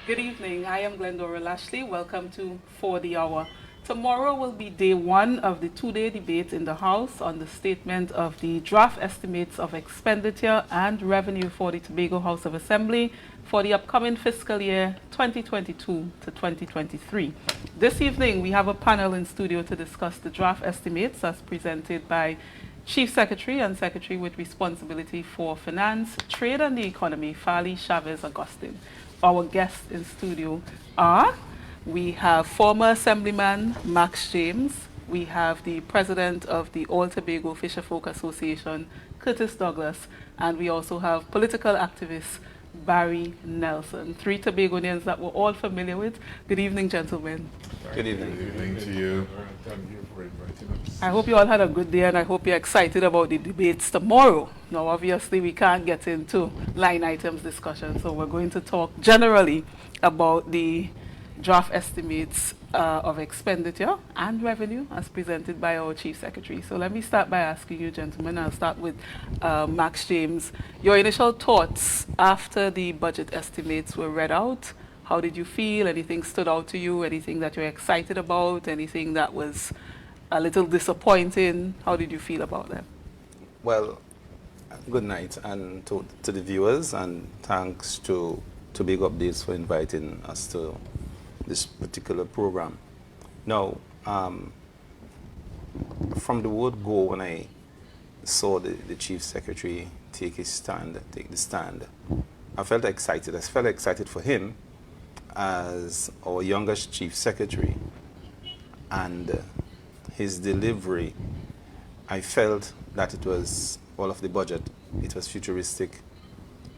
Good evening. I am Glendora Lashley. Welcome to For the Hour. Tomorrow will be day one of the two-day debate in the House on the statement of the draft estimates of expenditure and revenue for the Tobago House of Assembly for the upcoming fiscal year 2022 to 2023. This evening, we have a panel in studio to discuss the draft estimates as presented by Chief Secretary and Secretary with responsibility for finance, trade and the economy, Fali Chavez Agustin. Our guests in studio are, we have former Assemblyman Max James, we have the President of the All Tobago Fisherfolk Association, Curtis Douglas, and we also have political activist Barry Nelson. Three Tobagonians that we're all familiar with. Good evening, gentlemen. Good evening. Good evening to you. Thank you for inviting us. I hope you all had a good day and I hope you're excited about the debates tomorrow. Now, obviously, we can't get into line items discussion, so we're going to talk generally about the draft estimates of expenditure and revenue as presented by our Chief Secretary. So let me start by asking you, gentlemen, I'll start with Max James. Your initial thoughts after the budget estimates were read out. How did you feel? Anything stood out to you? Anything that you're excited about? Anything that was a little disappointing? How did you feel about them? Well, good night and to the viewers, and thanks to Tobago Updates for inviting us to this particular program. Now, from the word go, when I saw the Chief Secretary take the stand, I felt excited. I felt excited for him as our youngest Chief Secretary, and his delivery, I felt that it was, all of the budget, it was futuristic.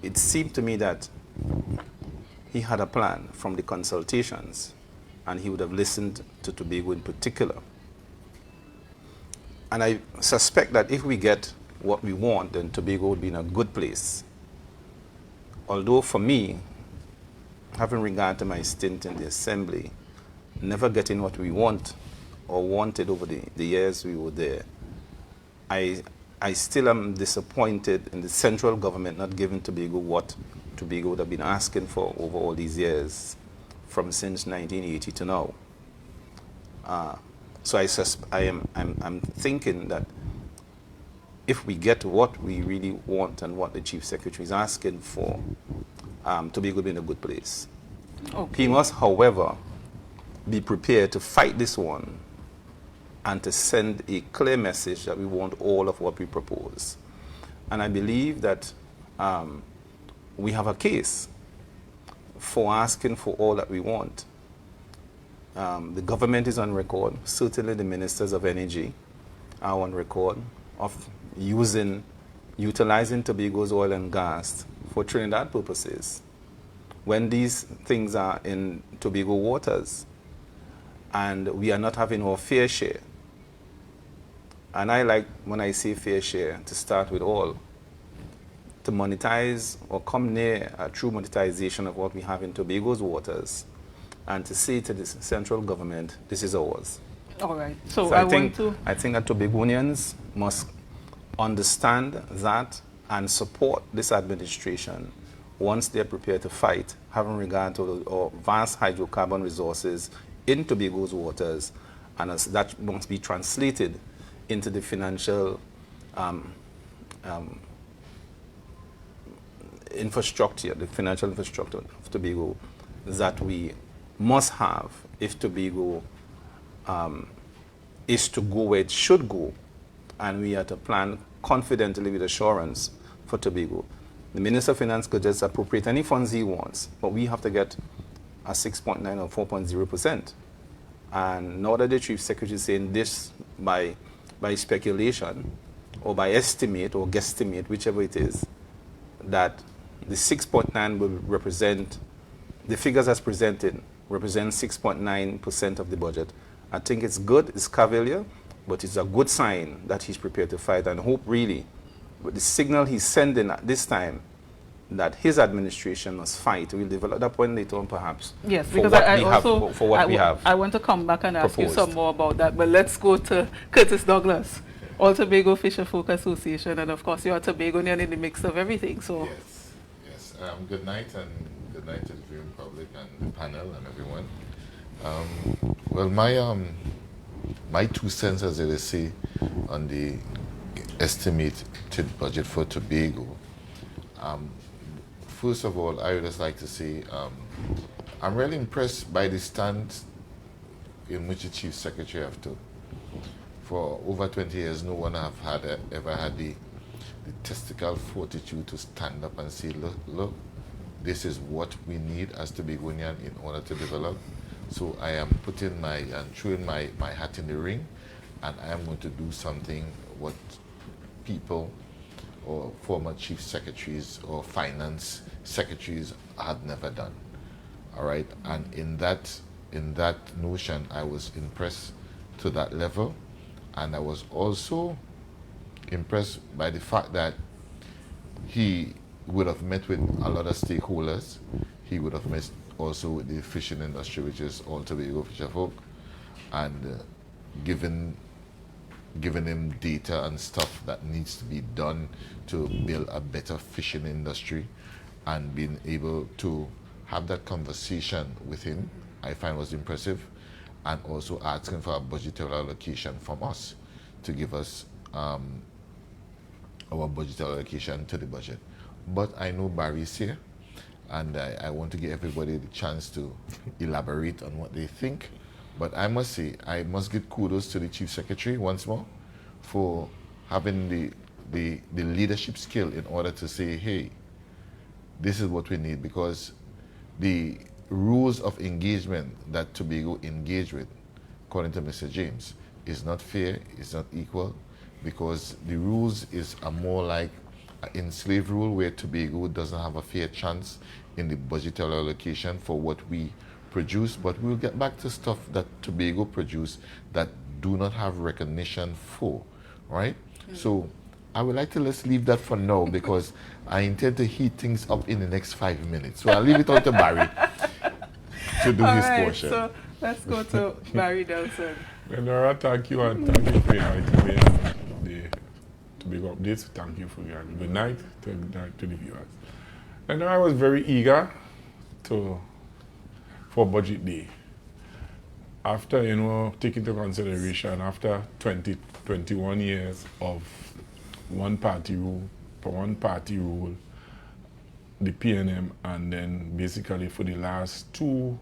It seemed to me that he had a plan from the consultations, and he would have listened to Tobago in particular. And I suspect that if we get what we want, then Tobago would be in a good place. Although for me, having regard to my stint in the Assembly, never getting what we want or wanted over the years we were there, I still am disappointed in the central government not giving Tobago what Tobago would have been asking for over all these years, from since 1980 to now. So I'm thinking that if we get what we really want and what the Chief Secretary is asking for, Tobago will be in a good place. Okay. He must, however, be prepared to fight this one and to send a clear message that we want all of what we propose. And I believe that we have a case for asking for all that we want. The government is on record, certainly the ministers of energy are on record of utilizing Tobago's oil and gas for Trinidad purposes, when these things are in Tobago waters and we are not having our fair share. And I like, when I say fair share, to start with all, to monetize or come near a true monetization of what we have in Tobago's waters, and to say to the central government, this is ours. All right. So I think that Tobagonians must understand that and support this administration once they're prepared to fight, having regard to our vast hydrocarbon resources in Tobago's waters, and as that must be translated into the financial infrastructure, of Tobago that we must have if Tobago is to go where it should go, and we are to plan confidently with assurance for Tobago. The Minister of Finance could just appropriate any funds he wants, but we have to get a 6.9 or 4.0%. And nor that the Chief Secretary is saying this by speculation or by estimate or guesstimate, whichever it is, that the 6.9 will represent the figures as presented represent 6.9% of the budget. I think it's good, it's cavalier, but it's a good sign that he's prepared to fight, and hope really, with the signal he's sending at this time, that his administration must fight. We'll develop that point later on, perhaps. Yes, for because what I we also have, for what we have. I want to come back and ask you proposed. some more about that, but let's go to Curtis Douglas, All Tobago Fisherfolk Association, and of course you're a Tobagonian in the mix of everything. So Yes. Good night, and good night to the viewing public and the panel and everyone. Well, my 2 cents, as they say, on the estimated budget for Tobago. First of all, I would just like to say I'm really impressed by the stand in which the Chief Secretary have took. For over 20 years, no one have ever had the testicle fortitude to stand up and say, look, this is what we need as Tobagonian in order to develop. So I am putting throwing my hat in the ring, and I am going to do something what people or former chief secretaries or finance secretaries had never done. All right, and in that notion, I was impressed to that level, and I was also impressed by the fact that he would have met with a lot of stakeholders. He would have met also with the fishing industry, which is All Tobago Fisherfolk, and given him data and stuff that needs to be done to build a better fishing industry, and being able to have that conversation with him, I find was impressive, and also asking for a budgetary allocation from us to give us our budgetary allocation to the budget. But I know Barry's here, and I want to give everybody the chance to elaborate on what they think. But I must say, I must give kudos to the Chief Secretary once more for having the leadership skill in order to say, hey, this is what we need, because the rules of engagement that Tobago engage with, according to Mr. James, is not fair, it's not equal, because the rules are more like an enslaved rule where Tobago doesn't have a fair chance in the budgetary allocation for what we produce, but we'll get back to stuff that Tobago produce that do not have recognition for, right? So I would like to let's leave that for now, because I intend to heat things up in the next 5 minutes. So I'll leave it on to Barry to do his portion. So let's go to Barry Nelson. Glendora, thank you, and thank you for inviting me on the Tobago updates. Thank you for your good night to the viewers. And I was very eager for budget day. After, taking into consideration, after 21 years of one party rule, the PNM, and then basically for the last two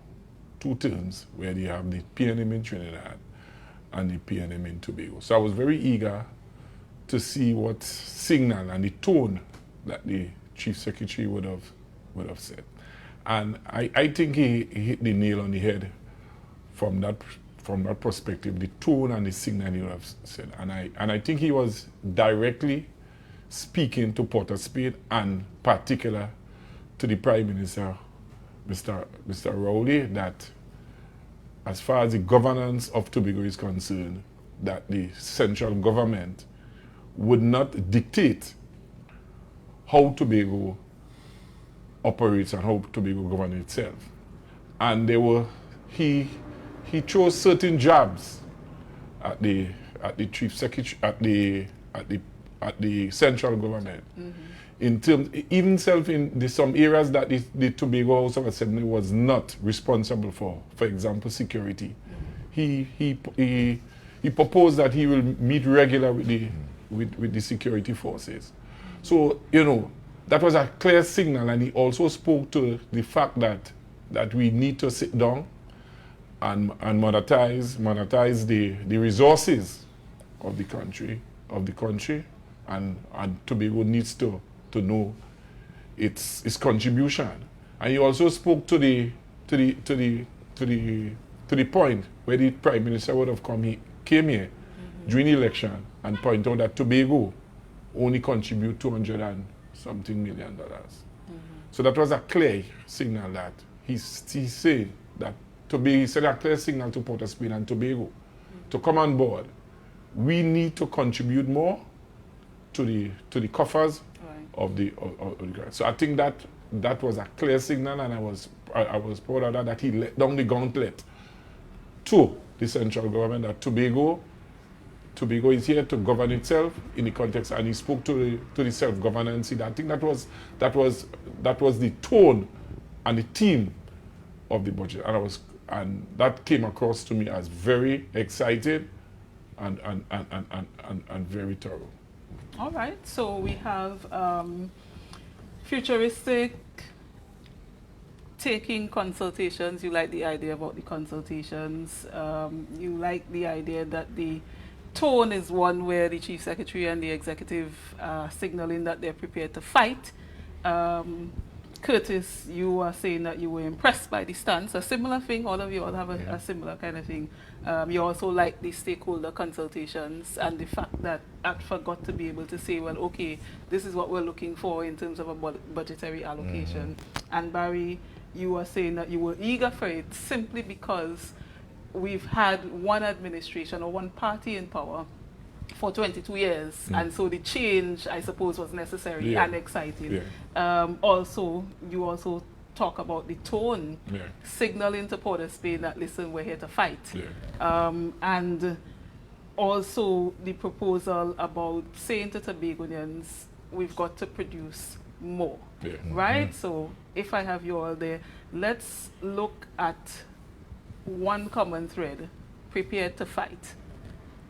terms where they have the PNM in Trinidad and the PNM in Tobago. So I was very eager to see what signal and the tone that the Chief Secretary would have said. And I think he hit the nail on the head from that perspective, the tone and the signal he would have said. And I think he was directly speaking to Port of Spain, and particular to the Prime Minister, Mr. Rowley, that as far as the governance of Tobago is concerned, that the central government would not dictate how Tobago operates and how Tobago governs itself. And he chose certain jabs at the Chief Secretary, at the central government. In terms, even in some areas that the Tobago House of Assembly was not responsible for example, security. He proposed that he will meet regularly with the security forces. So, that was a clear signal, and he also spoke to the fact that we need to sit down and monetize the resources of the country, and Tobago needs to know its contribution. And he also spoke to the point where the Prime Minister would have came here during the election and point out that Tobago only contribute $200 and something million. So that was a clear signal that he said that he sent a clear signal to Port of Spain and Tobago to come on board. We need to contribute more to the coffers of the grant. So I think that was a clear signal, and I was proud of that he let down the gauntlet to the central government that Tobago is here to govern itself in the context, and he spoke to the self-governance. I think that was the tone and the theme of the budget, and that came across to me as very excited and very thorough. All right, so we have futuristic, taking consultations. You like the idea about the consultations. You like the idea that the tone is one where the Chief Secretary and the Executive are signaling that they're prepared to fight. Curtis, you are saying that you were impressed by the stance. A similar thing, all of you all have a similar kind of thing. You also like the stakeholder consultations and the fact that ACFA got to be able to say, well, okay, this is what we're looking for in terms of a budgetary allocation. And Barry, you are saying that you were eager for it simply because we've had one administration or one party in power for 22 years, and so the change, I suppose, was necessary and exciting. Also, you also talk about the tone, signaling to Port of Spain that, listen, we're here to fight. And also the proposal about saying to Tobagonians, we've got to produce more, right? So if I have you all there, let's look at one common thread, prepared to fight.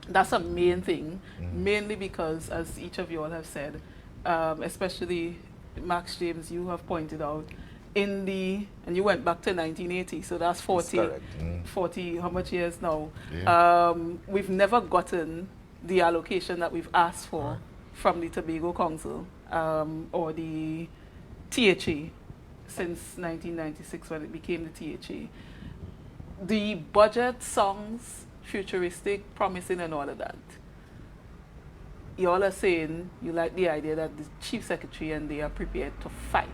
That's a main thing, mainly because, as each of you all have said, especially Max James, you have pointed out, and you went back to 1980, so that's 40, how much years now? We've never gotten the allocation that we've asked for from the Tobago Council or the THA since 1996 when it became the THA. The budget songs, futuristic, promising and all of that. You all are saying you like the idea that the Chief Secretary and they are prepared to fight.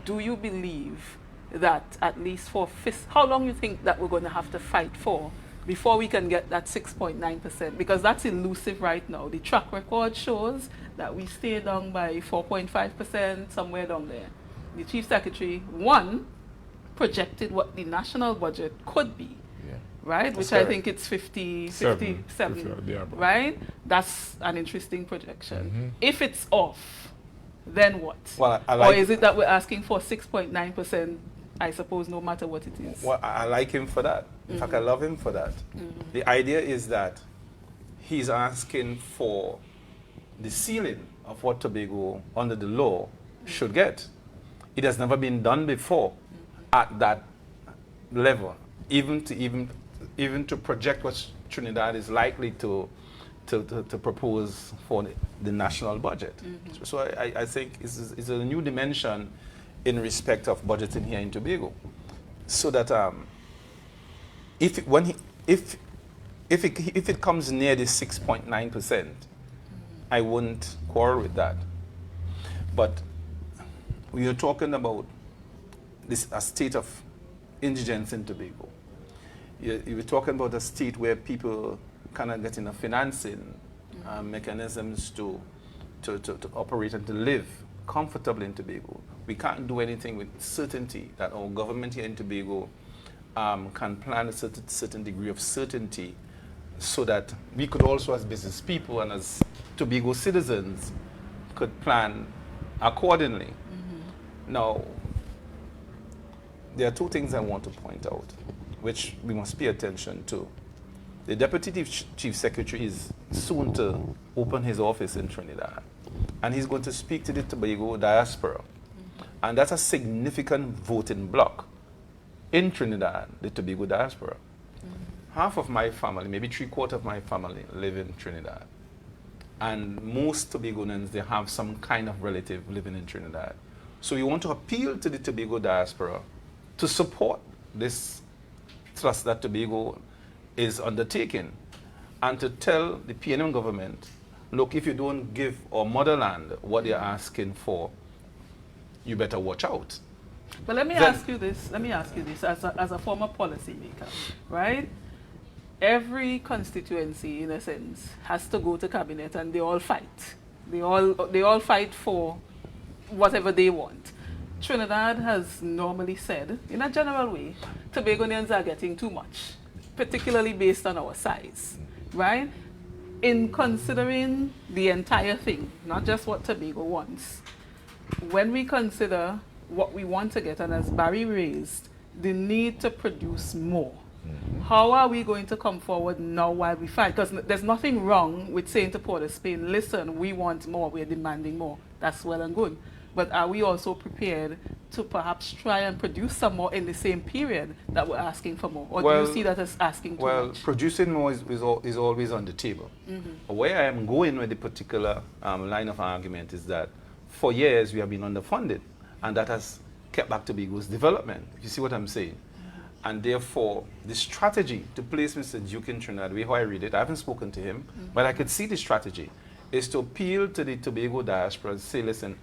Do you believe that at least for how long you think that we're going to have to fight for before we can get that 6.9%? Because that's elusive right now. The track record shows that we stay down by 4.5%, somewhere down there. The Chief Secretary, projected what the national budget could be. Right, which I think it's 57, right? That's an interesting projection. If it's off, then what? Well, or is it that we're asking for 6.9%, I suppose, no matter what it is? Well, I like him for that. In fact, I love him for that. The idea is that he's asking for the ceiling of what Tobago, under the law, should get. It has never been done before at that level, even to project what Trinidad is likely to propose for the national budget. So I think it's a new dimension in respect of budgeting here in Tobago. So that if it comes near the 6.9%, I wouldn't quarrel with that. But we are talking about a state of indigence in Tobago. You were talking about a state where people cannot get enough financing mechanisms to operate and to live comfortably in Tobago. We can't do anything with certainty that our government here in Tobago can plan a certain degree of certainty so that we could also, as business people and as Tobago citizens, could plan accordingly. Now, there are two things I want to point out, which we must pay attention to. The Deputy Chief Secretary is soon to open his office in Trinidad, and he's going to speak to the Tobago diaspora. And that's a significant voting bloc in Trinidad, the Tobago diaspora. Half of my family, maybe 3/4 of my family, live in Trinidad. And most Tobagonians, they have some kind of relative living in Trinidad. So we want to appeal to the Tobago diaspora to support this thrust that Tobago is undertaking, and to tell the PNM government, look, if you don't give our motherland what they're asking for, you better watch out. But let me ask you this. Let me ask you this as a former policymaker, right? Every constituency, in a sense, has to go to cabinet, and they all fight. They all fight for whatever they want. Trinidad has normally said, in a general way, Tobagonians are getting too much, particularly based on our size, right? In considering the entire thing, not just what Tobago wants, when we consider what we want to get, and as Barry raised, the need to produce more, how are we going to come forward now while we fight? Because there's nothing wrong with saying to Port of Spain, listen, we want more, we're demanding more. That's well and good. But are we also prepared to perhaps try and produce some more in the same period that we're asking for more? Or do you see that as asking too much? Well, producing more is always on the table. Where I am going with the particular line of argument is that for years we have been underfunded, and that has kept back Tobago's development. You see what I'm saying? And therefore, the strategy to place Mr. Duke in Trinidad, the way how I read it, I haven't spoken to him, but I could see the strategy, is to appeal to the Tobago diaspora and say, listen,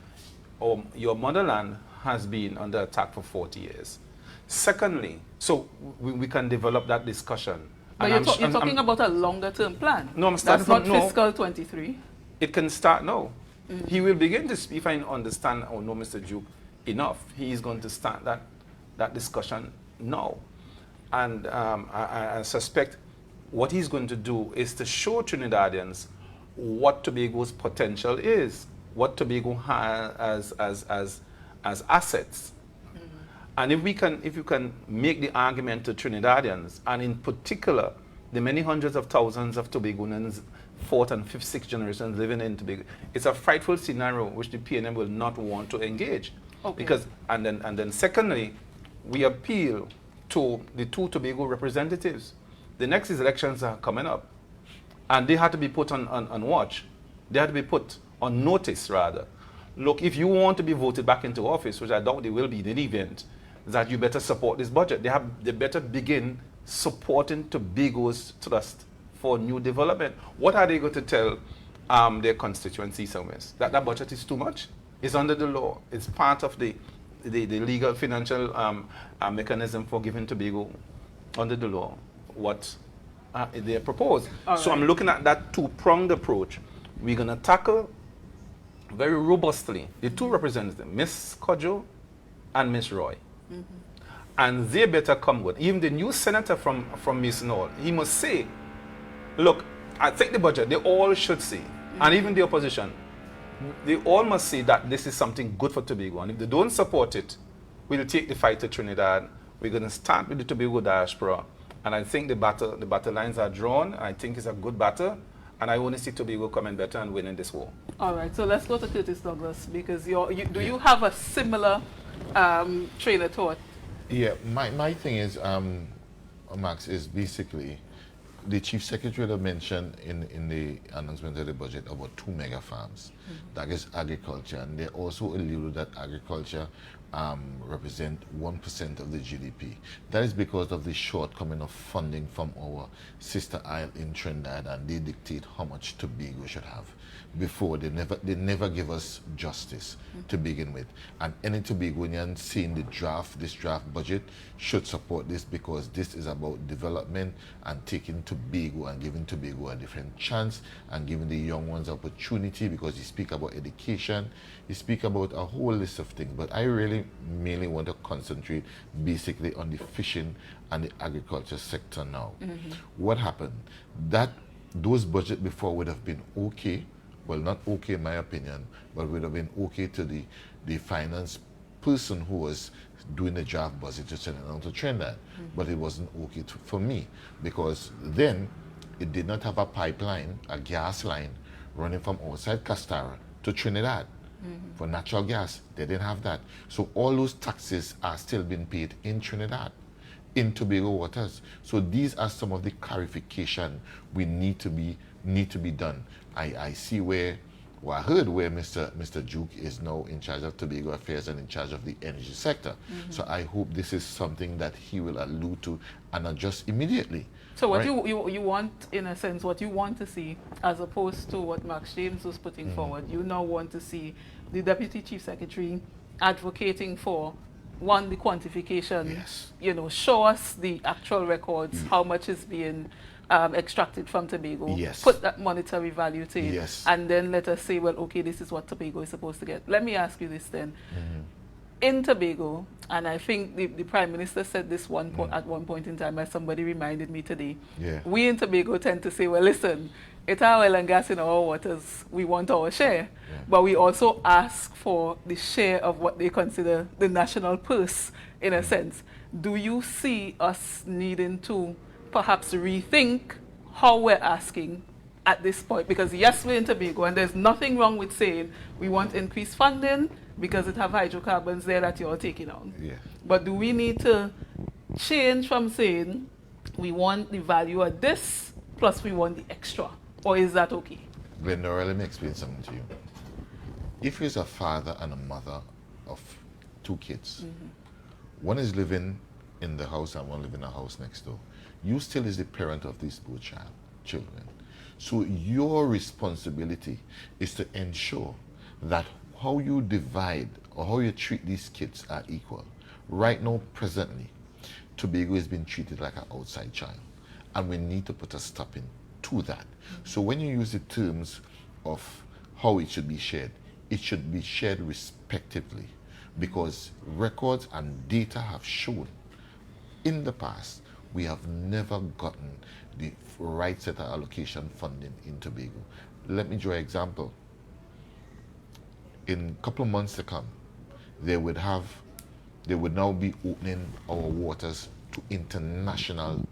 your motherland has been under attack for 40 years. Secondly, so we can develop that discussion. But you're talking about a longer term plan. No, I'm starting That's not fiscal 23. It can start now. He will begin to speak, if I understand or know Mr. Duke enough, he is going to start that discussion now. And I suspect what he's going to do is to show Trinidadians what Tobago's potential is, what Tobago has as assets. And if you can make the argument to Trinidadians, and in particular, the many hundreds of thousands of Tobagonians, fourth and fifth, sixth generations living in Tobago, it's a frightful scenario which the PNM will not want to engage. Okay. Because, and then secondly, we appeal to the two Tobago representatives. The next elections are coming up, and they had to be put on watch. They had to be put on notice, rather. Look, if you want to be voted back into office, which I doubt they will be in any event, that you better support this budget. They better begin supporting Tobago's thrust for new development. What are they going to tell their constituency somewhere? That budget is too much? It's under the law. It's part of the legal financial mechanism for giving Tobago under the law what they propose. So I'm looking at that two-pronged approach. We're going to tackle very robustly the two representatives, Ms. Kodjo and Ms. Roy. And they better come with. Even the new senator from Mason Hall, he must say, look, I think the budget, they all should say, and even the opposition, they all must say that this is something good for Tobago. And if they don't support it, we'll take the fight to Trinidad. We're going to start with the Tobago diaspora. And I think the battle lines are drawn. I think it's a good battle. And I want to see Tobago coming better and winning this war. All right, so let's go to Curtis Douglas, because do you have a similar train of thought? Yeah, my thing is, Max, is basically the Chief Secretary had mentioned in the announcement of the budget about 2 mega farms. That is agriculture, and they also alluded that agriculture represent 1% of the GDP. That is because of the shortcoming of funding from our sister isle in Trinidad, and they dictate how much Tobago should have. Before, they never give us justice to begin with. And any Tobagonian seeing this draft budget should support this, because this is about development and taking Tobago and giving Tobago a different chance and giving the young ones opportunity, because you speak about education, you speak about a whole list of things. But I really mainly want to concentrate basically on the fishing and the agriculture sector now. What happened? Those budgets before would have been okay. Well, not okay in my opinion, but would have been okay to the finance person who was doing the draft budget to send it on to Trinidad. But it wasn't okay for me, because then it did not have a pipeline, a gas line, running from outside Castara to Trinidad for natural gas. They didn't have that. So all those taxes are still being paid in Trinidad, in Tobago waters. So these are some of the clarification we need to be done. I see I heard where Mr. Duke is now in charge of Tobago affairs and in charge of the energy sector. So I hope this is something that he will allude to and adjust immediately. So what you want, in a sense, what you want to see, as opposed to what Max James was putting forward, you now want to see the Deputy Chief Secretary advocating for want the quantification. Yes. You know, show us the actual records, how much is being extracted from Tobago. Yes. Put that monetary value to it. Yes. And then let us say, well, okay, this is what Tobago is supposed to get. Let me ask you this then. In Tobago, and I think the Prime Minister said this at one point in time, as somebody reminded me today, we in Tobago tend to say, well, listen, it's our oil and gas in our waters, we want our share. But we also ask for the share of what they consider the national purse, in a sense. Do you see us needing to perhaps rethink how we're asking at this point? Because yes, we're in Tobago, and there's nothing wrong with saying we want increased funding because it have hydrocarbons there that you're taking on. But do we need to change from saying we want the value of this plus we want the extra? Or is that okay? Glendora, let me explain something to you. If you're a father and a mother of 2 kids, one is living in the house and one living in the house next door, you still is the parent of these 2 children. So your responsibility is to ensure that how you divide or how you treat these kids are equal. Right now, presently, Tobago is being treated like an outside child, and we need to put a stop in to that. So when you use the terms of how it should be shared respectively, because records and data have shown in the past we have never gotten the right set of allocation funding in Tobago. Let me draw an example. In a couple of months to come, they would now be opening our waters to international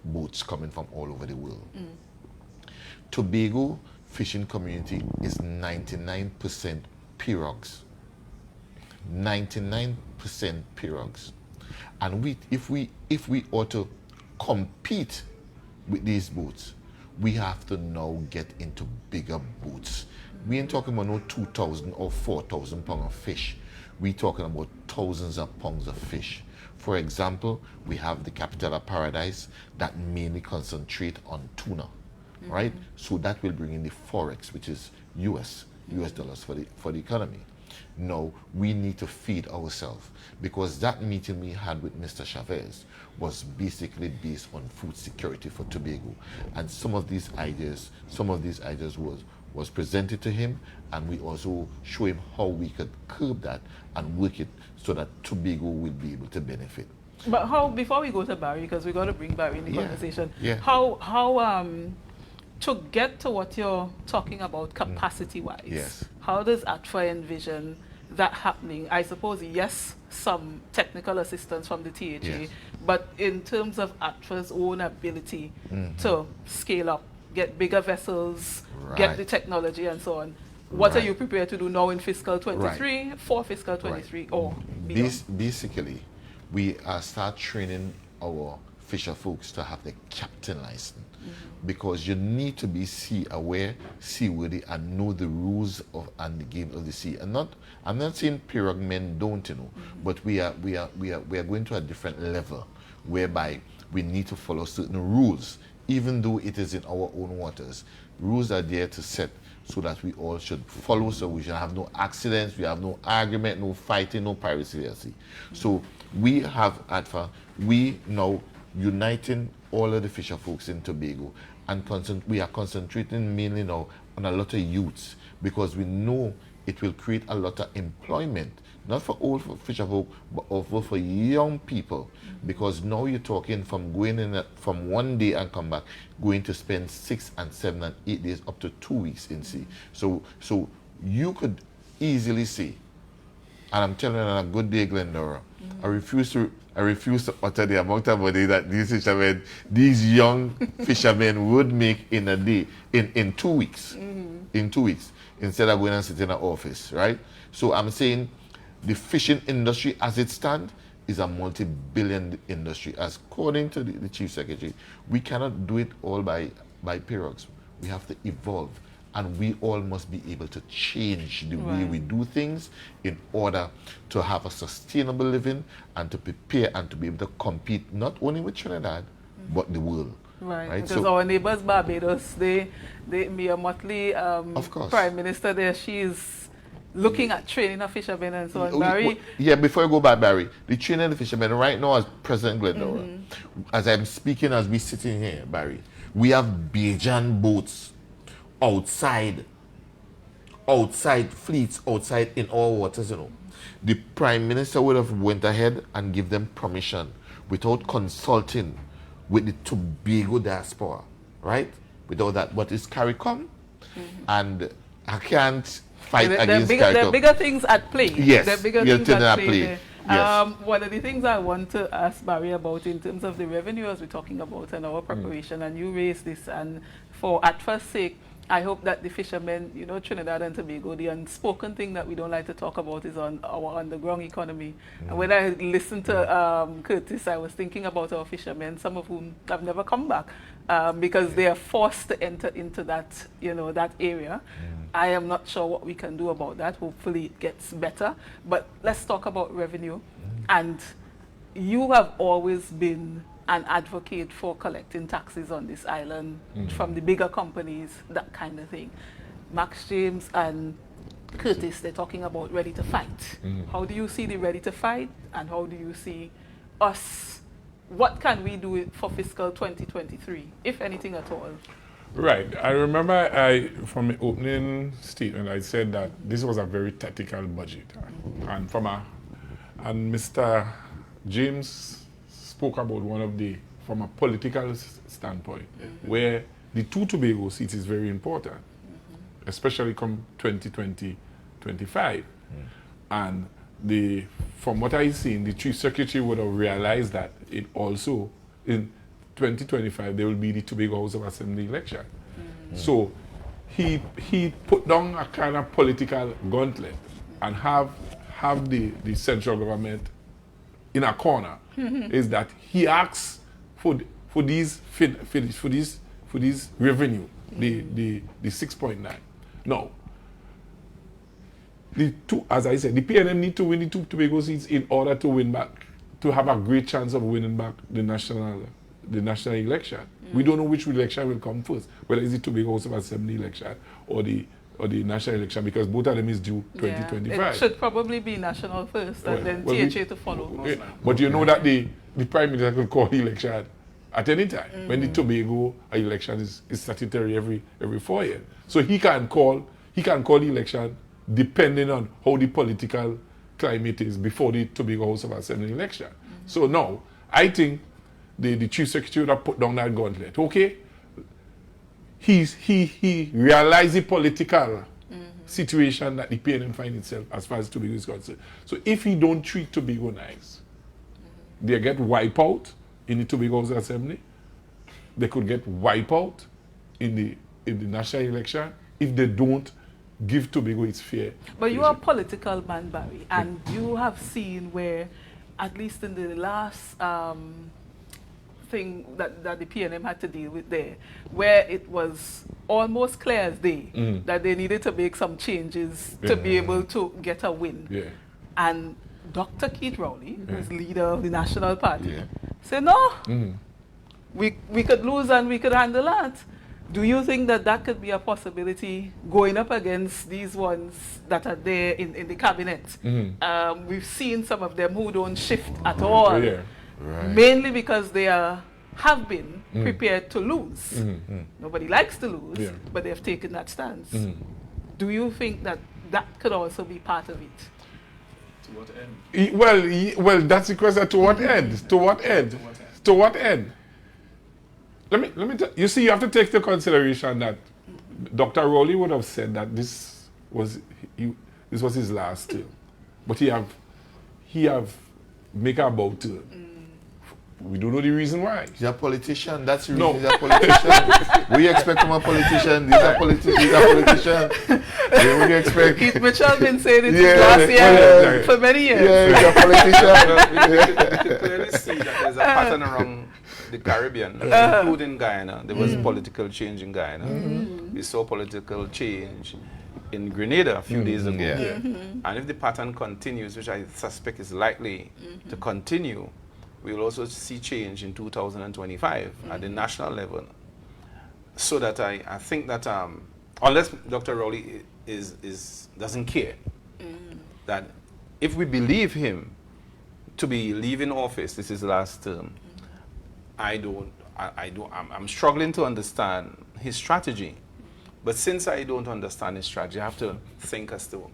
boats coming from all over the world. Tobago fishing community is 99% pirogues. 99% pirogues. And if we ought to compete with these boats, we have to now get into bigger boats. We ain't talking about no 2,000 or 4,000 pounds of fish. We're talking about thousands of pounds of fish. For example, we have the capital of paradise that mainly concentrate on tuna, right? So that will bring in the forex, which is US dollars for the economy. Now, we need to feed ourselves, because that meeting we had with Mr. Chavez was basically based on food security for Tobago. And some of these ideas was presented to him, and we also show him how we could curb that and work it so that Tobago will be able to benefit. But how, before we go to Barry, because we got to bring Barry in the conversation, how to get to what you're talking about capacity-wise, how does ATFA envision that happening? I suppose, yes, some technical assistance from the THA, but in terms of ATFA's own ability to scale up, get bigger vessels, get the technology and so on, what are you prepared to do now in fiscal 23, for fiscal 23 or beyond? Basically, we start training our fisher folks to have the captain license, because you need to be sea-aware, seaworthy, and know the rules of and the game of the sea. And I'm not saying pirogue men don't, but we are going to a different level, whereby we need to follow certain rules, even though it is in our own waters. Rules are there to set so that we all should follow, so we should have no accidents, we have no argument, no fighting, no piracy. So we have ATFA, we now uniting all of the fisher folks in Tobago, and we are concentrating mainly now on a lot of youths, because we know it will create a lot of employment, not for old fisher folk, but also for young people, because now you're talking from going in from 1 day and come back, going to spend 6 and 7 and 8 days up to 2 weeks in sea. So you could easily see, and I'm telling you on a good day, Glendora, I refuse to utter the amount of money that these young fishermen would make in a day, in 2 weeks. In 2 weeks, instead of going and sitting in an office, right? So I'm saying the fishing industry as it stands is a multi-billion industry. As according to the Chief Secretary, we cannot do it all by pirogues. We have to evolve. And we all must be able to change the way we do things in order to have a sustainable living and to prepare and to be able to compete not only with Trinidad, but the world. Right? Because our neighbors Barbados, they Mia Motley, of course, Prime Minister there, she's looking at training of fishermen and so on. Oh, Barry, yeah, before you go back, Barry, the training of the fishermen right now as President Glendora, as I'm speaking, as we sitting here, Barry, we have Bajan boats outside fleets, outside in our waters, you know. The Prime Minister would have went ahead and give them permission without consulting with the Tobago diaspora, right? Without that, but it's CARICOM, and I can't fight against CARICOM. There are bigger things at play. Yes, there are bigger yeah, things at play. Yes. One of the things I want to ask Barry about in terms of the revenue as we're talking about and our preparation, and you raised this, and for at first sake, I hope that the fishermen, you know, Trinidad and Tobago, the unspoken thing that we don't like to talk about is on our underground economy. And when I listened to Curtis, I was thinking about our fishermen, some of whom have never come back because they are forced to enter into that, you know, that area. I am not sure what we can do about that. Hopefully it gets better. But let's talk about revenue. And you have always been an advocate for collecting taxes on this island from the bigger companies, that kind of thing. Max James and Curtis, they're talking about ready to fight. How do you see the ready to fight, and how do you see us? What can we do for fiscal 2023, if anything at all? Right. I remember from the opening statement, I said that this was a very tactical budget. And and Mr. James spoke about from a political standpoint, where the 2 Tobago seats is very important, especially come 2020-25. And from what I've seen, the Chief Secretary would have realized that it also, in 2025, there will be the Tobago House of Assembly election. So he put down a kind of political gauntlet and have the central government in a corner. Is that he asks for these revenue, the 6.9. Now, as I said, the PNM need to win the 2 Tobago seats in order to win back, to have a great chance of winning back the national election. We don't know which election will come first, whether it's the Tobago House of Assembly election or the national election, because both of them is due 2025. It should probably be national first, and then THA to follow. But you know that the Prime Minister could call the election at any time. When the Tobago election is statutory every 4 years. So he can call the election depending on how the political climate is before the Tobago House of Assembly election. So now, I think the Chief Secretary would have put down that gauntlet. Okay? He realized the political situation that the PNM find itself as far as Tobago is concerned. So if he don't treat Tobago nice, they get wiped out in the Tobago House Assembly. They could get wiped out in the national election if they don't give Tobago its fair. But you are a political man, Barry, and you have seen where, at least in the last thing that the PNM had to deal with there, where it was almost clear as day that they needed to make some changes to be able to get a win. And Dr. Keith Rowley, who's leader of the National Party, said, no, we could lose and we could handle that. Do you think that could be a possibility going up against these ones that are there in the cabinet? We've seen some of them who don't shift at all. Mainly because they have been prepared to lose. Nobody likes to lose, but they've taken that stance. Do you think that could also be part of it? To what end? Well, that's the question. To what end? To what end? To what end? Let me tell you. See, you have to take into consideration that Dr. Rowley would have said that this was his last term, but he have make a bow turn. We don't know the reason why. He's a politician. That's the reason he's a politician. What do you expect from a politician? He's a politician. What do you expect? Keith Mitchell been saying it last year for many years. Yeah, he's a politician. We could clearly see that there's a pattern around the Caribbean, including Guyana. There was political change in Guyana. We saw political change in Grenada a few days ago. And if the pattern continues, which I suspect is likely to continue, we will also see change in 2025 at the national level. So that I think that unless Dr. Rowley doesn't care, that if we believe him to be leaving office, this is the last term, I'm struggling to understand his strategy. But since I don't understand his strategy, I have to think as to...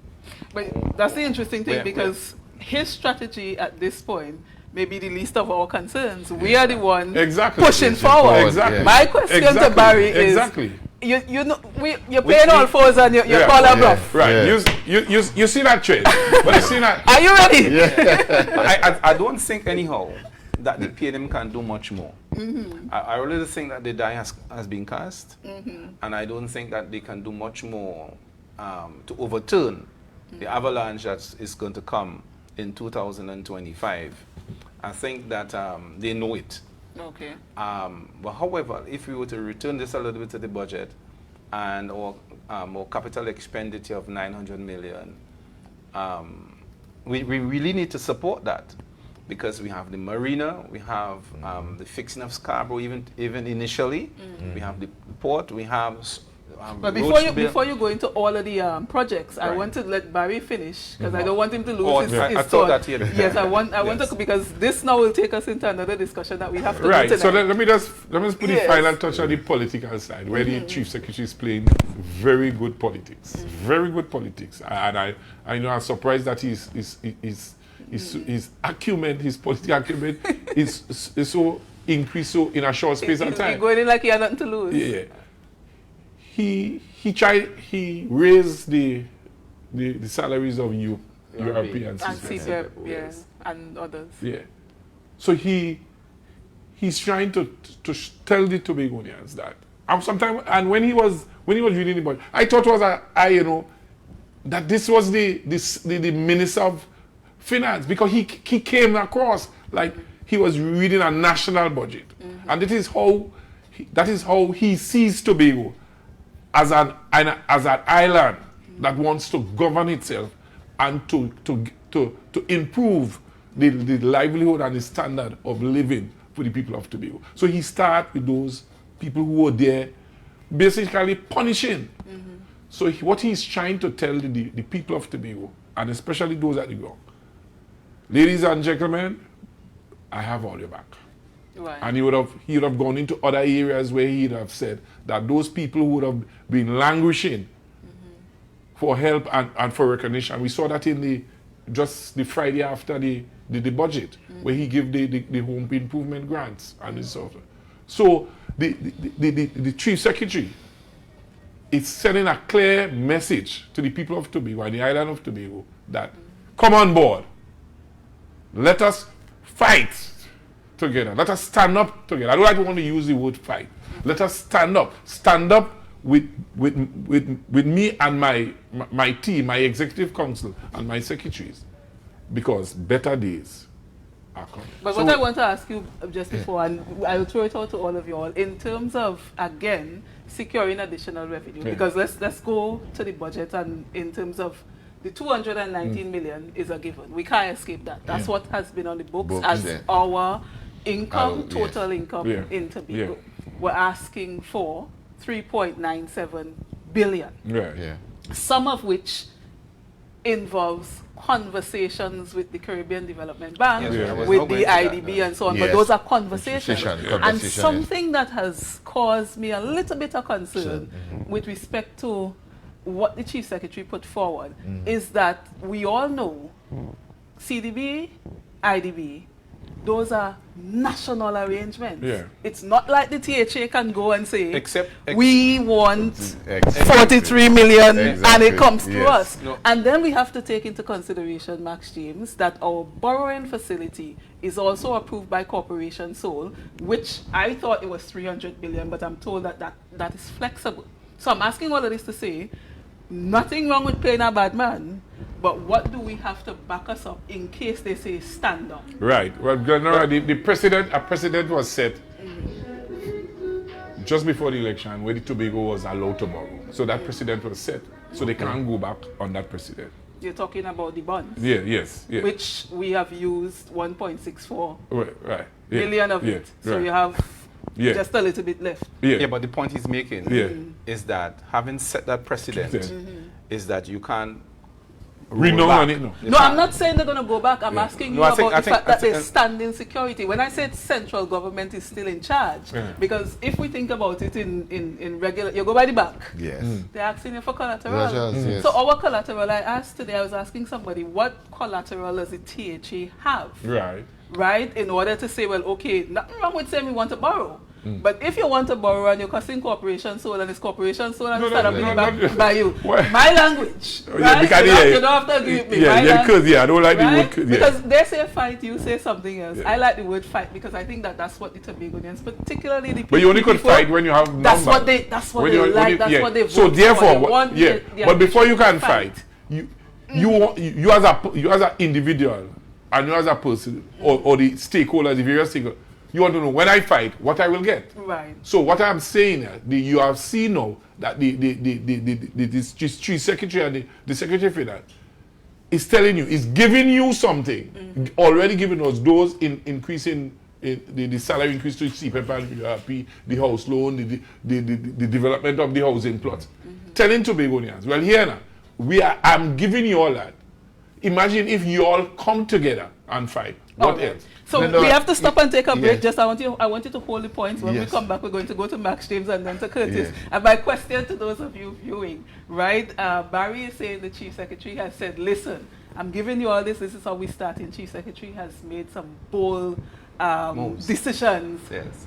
But that's the interesting thing, Where- because his strategy at this point may be the least of our concerns. We are the ones Exactly. pushing forward. Exactly. My question to Barry is, Exactly. you know, you're playing all fours and you're Yeah. calling bluff. Right. Yeah. You see that trade? But you see that? Are you ready? I don't think anyhow that the PNM can do much more. I really think that the die has been cast, and I don't think that they can do much more to overturn the avalanche that is going to come in 2025. I think that they know it. Okay. But however, if we were to return this a little bit to the budget and our capital expenditure of 900 million, we really need to support that, because we have the marina, we have the fixing of Scarborough, even initially, we have the port, we have But roads before you go into all of the projects, I Right. want to let Barry finish, because I don't want him to lose Oh, his I thought. thought that he had- Yes, I want Yes. to, because this now will take us into another discussion that we have to Right. do So tonight. let me just put Yes. the final touch on the political side, where the chief secretary is playing very good politics, very good politics, and I know I'm surprised that his acumen, his political acumen, is so increased so in a short space of He's time. going in like he had nothing to lose. Yeah. He raised the salaries of Europeans And CPEP, yeah, and others. Yeah. So he's trying to tell the Tobagonians that. And when he was reading the budget, I thought it was that this was the Minister of Finance, because he came across like he was reading a national budget, and that is how he sees Tobago as an island that wants to govern itself and to improve the livelihood and the standard of living for the people of Tobago. So he started with those people who were there, basically punishing. So what he's trying to tell the people of Tobago, and especially those at the ground, ladies and gentlemen, I have all your back. Right. And he would have gone into other areas where he'd have said that those people who would have been languishing for help and for recognition. We saw that in just the Friday after the budget, where he gave the home improvement grants and so forth. So the chief secretary is sending a clear message to the people of Tobago and the island of Tobago that come on board. Let us fight together. Let us stand up together. I don't like to want to use the word fight. Let us stand up. Stand up with me and my team, my executive council and my secretaries, because better days are coming. But what I want to ask you just before, and I'll throw it out to all of you all, in terms of, again, securing additional revenue, because let's go to the budget, and in terms of the 219 million is a given. We can't escape that. That's what has been on the books as our income, total income in Tobago. We're asking for 3.97 billion. Some of which involves conversations with the Caribbean Development Bank, with the IDB and so on, but those are conversations. And something that has caused me a little bit of concern with respect to what the Chief Secretary put forward is that we all know CDB, IDB, those are national arrangements. It's not like the THA can go and say, we want 43 million and it comes to us. And then we have to take into consideration, Max James, that our borrowing facility is also approved by Corporation Seoul, which I thought it was 300 billion, but I'm told that is flexible. So I'm asking all of this to say, nothing wrong with playing a bad man, but what do we have to back us up in case they say stand up? Right. Well, Glendora, a precedent was set just before the election where the Tobago was allowed to borrow. So that precedent was set. So they can't go back on that precedent. You're talking about the bonds? Yes. Which we have used 1.64 billion of it. So you have just a little bit left. Yeah, but the point he's making is that having set that precedent is that you can't We roll know back. on it, no. No, I'm not saying they're going to go back. I'm asking you No, I about think- the I think- fact that I think- they stand in security. When I said central government is still in charge, Yeah. because if we think about it in regular, you go by the bank. Yes. They're asking you for collateral. Collaterals, yes. So our collateral, I asked today, I was asking somebody, what collateral does the THA have? Right. Right? In order to say, well, okay, nothing wrong with saying we want to borrow. But if you want to borrow and you're costing corporation sold and it's corporation sold and No, instead no, of no, being no, backed no. by you. Why? My language. Oh, yeah, Right? because, You don't have to agree with me. Yeah, My yeah, language. because, I don't like the Right? word, yeah. Because they say fight, you say something else. Yeah. I like the word fight because I think that that's what the Tobagonians, particularly the But you only could people, fight when you have That's numbers. what they When like, you- that's yeah. what they So vote therefore, for. They want yeah. the But before you ambition can to fight, you as an individual and you as a person or the stakeholders, the various stakeholders, you want to know when I fight what I will get. Right. So what I'm saying, you have seen now that the chief secretary and the secretary for that is telling you, is giving you something, already giving us those increasing the salary increase to CPEP and PRP, the house loan, the development of the housing plots. Telling Tobagonians, well here now, I'm giving you all that. Imagine if you all come together and fight. What Okay. else? So No, no, we have to stop and take a break. yes. Just I want you to hold the points. When we Yes. come back, we're going to go to Max James and then to Curtis. Yes. And my question to those of you viewing, right? Barry is saying the chief secretary has said, listen, I'm giving you all this. This is how we start. And chief secretary has made some bold Moves. decisions, Yes.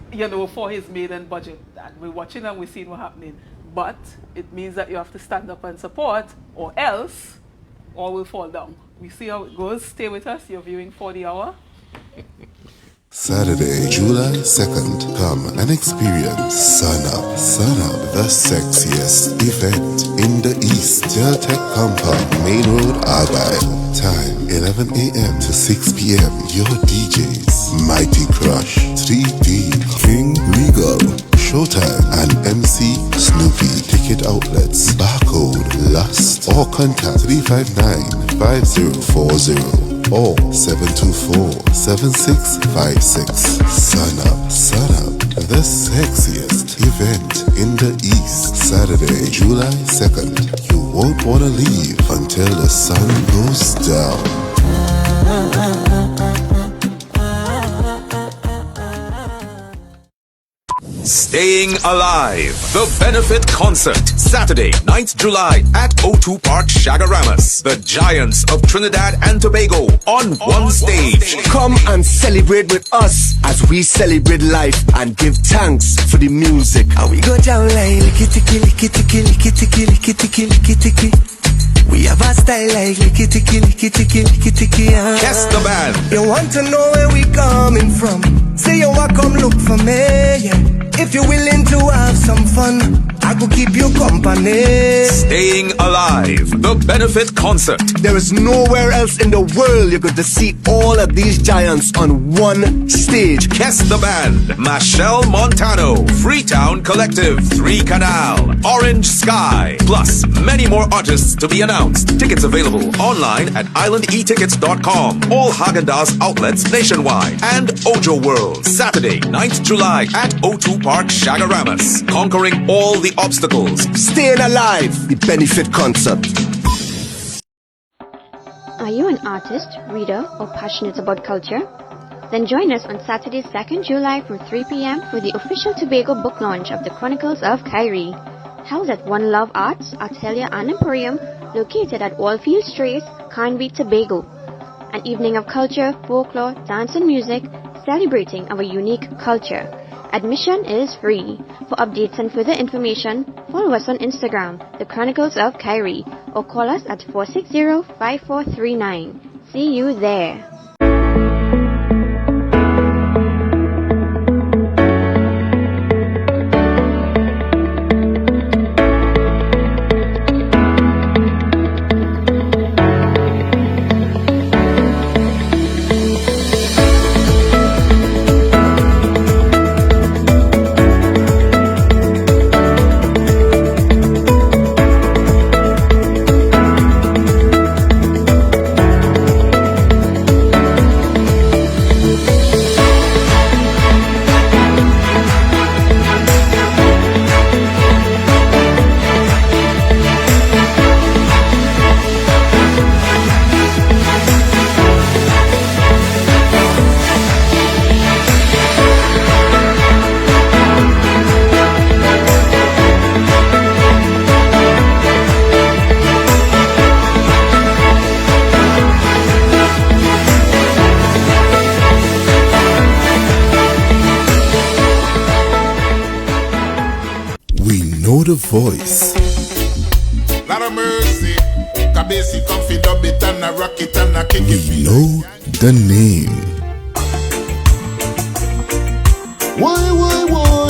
for his maiden budget. And we're watching and we're seeing what's happening. But it means that you have to stand up and support, or else all will fall down. We see how it goes. Stay with us. You're viewing 40 Hour. Saturday, July 2nd, come and experience Sun Up, the sexiest event in the East. Deltec Compound, Main Road, Argyle. Time, 11 a.m. to 6 p.m. Your DJs, Mighty Crush, 3D, King Regal, Showtime, and MC Snoopy. Ticket outlets, Barcode, Lust, or contact 359-5040. or 724-7656. Sun Up, the sexiest event in the East. Saturday, July 2nd. You won't want to leave until the sun goes down. Staying Alive, the benefit concert, Saturday, 9th July at O2 Park, Shagaramas. The Giants of Trinidad and Tobago on one stage. Come and celebrate with us as we celebrate life and give thanks for the music. And we go down like licky-ticky, licky-ticky, licky-ticky, licky-ticky, licky-ticky. We have a style like licky-ticky, licky-ticky, licky-ticky. Guess the band. You want to know where we coming from? Say you want come look for me, yeah. If you're willing to have some fun, I could keep you company. Staying Alive, the benefit concert. There is nowhere else in the world you get to see all of these giants on one stage. Guess the band. Michelle Montano, Freetown Collective, 3 Canal, Orange Sky, plus many more artists to be announced. Tickets available online at islandetickets.com. All Haagen-Dazs outlets nationwide. And Ojo World, Saturday, 9th July at O2 Park, Shagaramas. Conquering all the obstacles. Staying Alive, the benefit concert. Are you an artist, reader, or passionate about culture? Then join us on Saturday, 2nd July from 3 p.m. for the official Tobago book launch of The Chronicles of Kyrie, held at One Love Arts, Atelier and Emporium, located at Allfield Straits, Canby, Tobago. An evening of culture, folklore, dance and music, celebrating our unique culture. Admission is free. For updates and further information, follow us on Instagram, The Chronicles of Kyrie, or call us at 460-5439. See you there. the voice. Lot of mercy. Kabesi come fi dub it and a rock it and a kick it. We know the name. Why?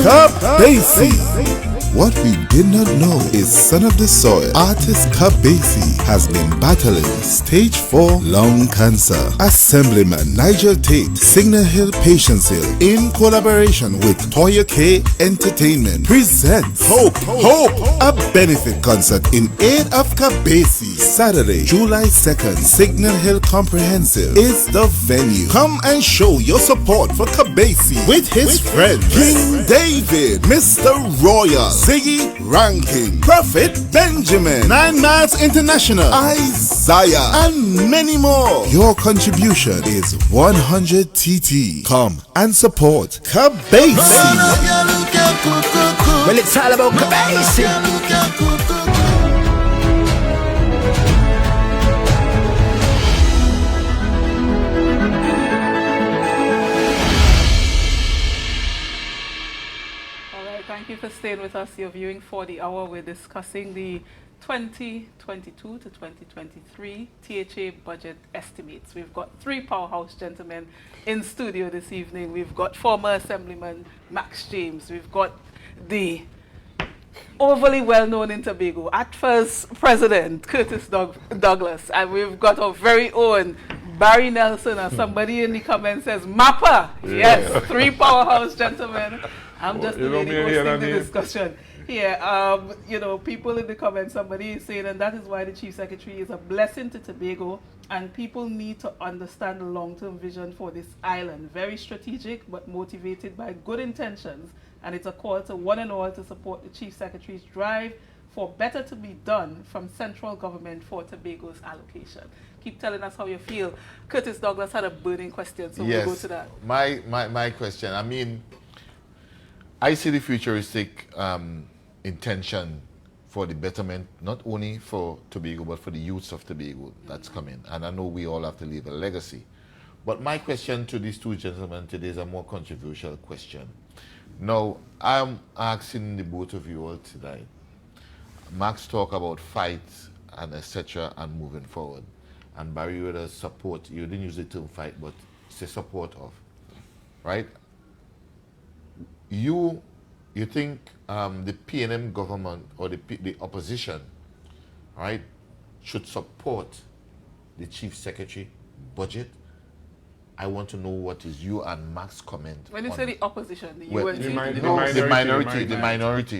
Kabesi. What we did not know is Son of the Soil artist Kabesi has been battling stage 4 lung cancer. Assemblyman Nigel Tate, Signal Hill Patience Hill, in collaboration with Toya K Entertainment, presents Hope, a benefit concert in aid of Kabesi. Saturday, July 2nd, Signal Hill Comprehensive is the venue. Come and show your support for Kabesi with his friends King David, Mr. Royal, Ziggy Rankin, Prophet Benjamin, 9 Miles International, Isaiah, and many more. Your contribution is 100 TT. Come and support Kabesi. Well, it's all about Kabesi. Thank you for staying with us. You're viewing For the Hour. We're discussing the 2022 to 2023 THA budget estimates. We've got 3 powerhouse gentlemen in studio this evening. We've got former Assemblyman Max James. We've got the overly well-known in Tobago at first President Curtis Douglas, and we've got our very own Barry Nelson, or somebody in the comments says Mappa. Yes, 3 powerhouse gentlemen. I'm just the lady hosting the discussion here. You know, people in the comments, somebody is saying, and that is why the Chief Secretary is a blessing to Tobago, and people need to understand the long-term vision for this island. Very strategic, but motivated by good intentions, and it's a call to one and all to support the Chief Secretary's drive for better to be done from central government for Tobago's allocation. Keep telling us how you feel. Curtis Douglas had a burning question, so yes, we'll go to that. My question, I mean, I see the futuristic intention for the betterment, not only for Tobago, but for the youths of Tobago that's coming. And I know we all have to leave a legacy. But my question to these 2 gentlemen today is a more controversial question. Now, I'm asking the both of you all tonight. Max talk about fights and etc. and moving forward. And Barry with a support, you didn't use the term fight, but it's a support of, right? You think the PNM government or the opposition, right, should support the Chief Secretary budget? I want to know what is you and Max comment. When you say the opposition, the UNC? The minority leader. Minority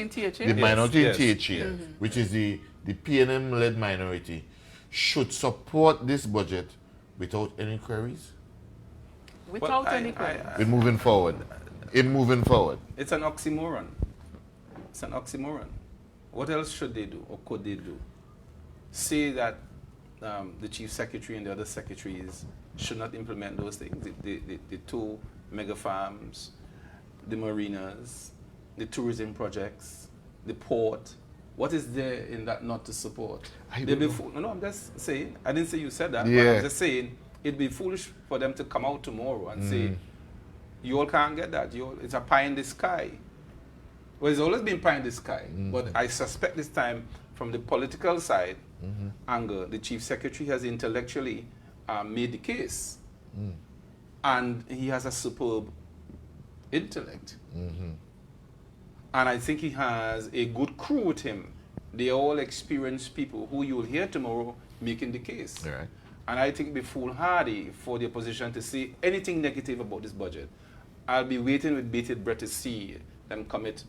in THA? The minority in THA, which is the PNM-led minority, should support this budget without any queries? Without any queries. In moving forward. It's an oxymoron. It's an oxymoron. What else should they do or could they do? Say that the Chief Secretary and the other secretaries should not implement those things. The 2 mega farms, the marinas, the tourism projects, the port. What is there in that not to support? No, I'm just saying. I didn't say you said that, but I'm just saying it'd be foolish for them to come out tomorrow and say, you all can't get that. It's a pie in the sky. Well, it's always been pie in the sky. But I suspect this time, from the political side angle, the Chief Secretary has intellectually made the case. And he has a superb intellect. And I think he has a good crew with him. They're all experienced people who you'll hear tomorrow making the case. Right. And I think it'd be foolhardy for the opposition to say anything negative about this budget. I'll be waiting with bated breath to see them commit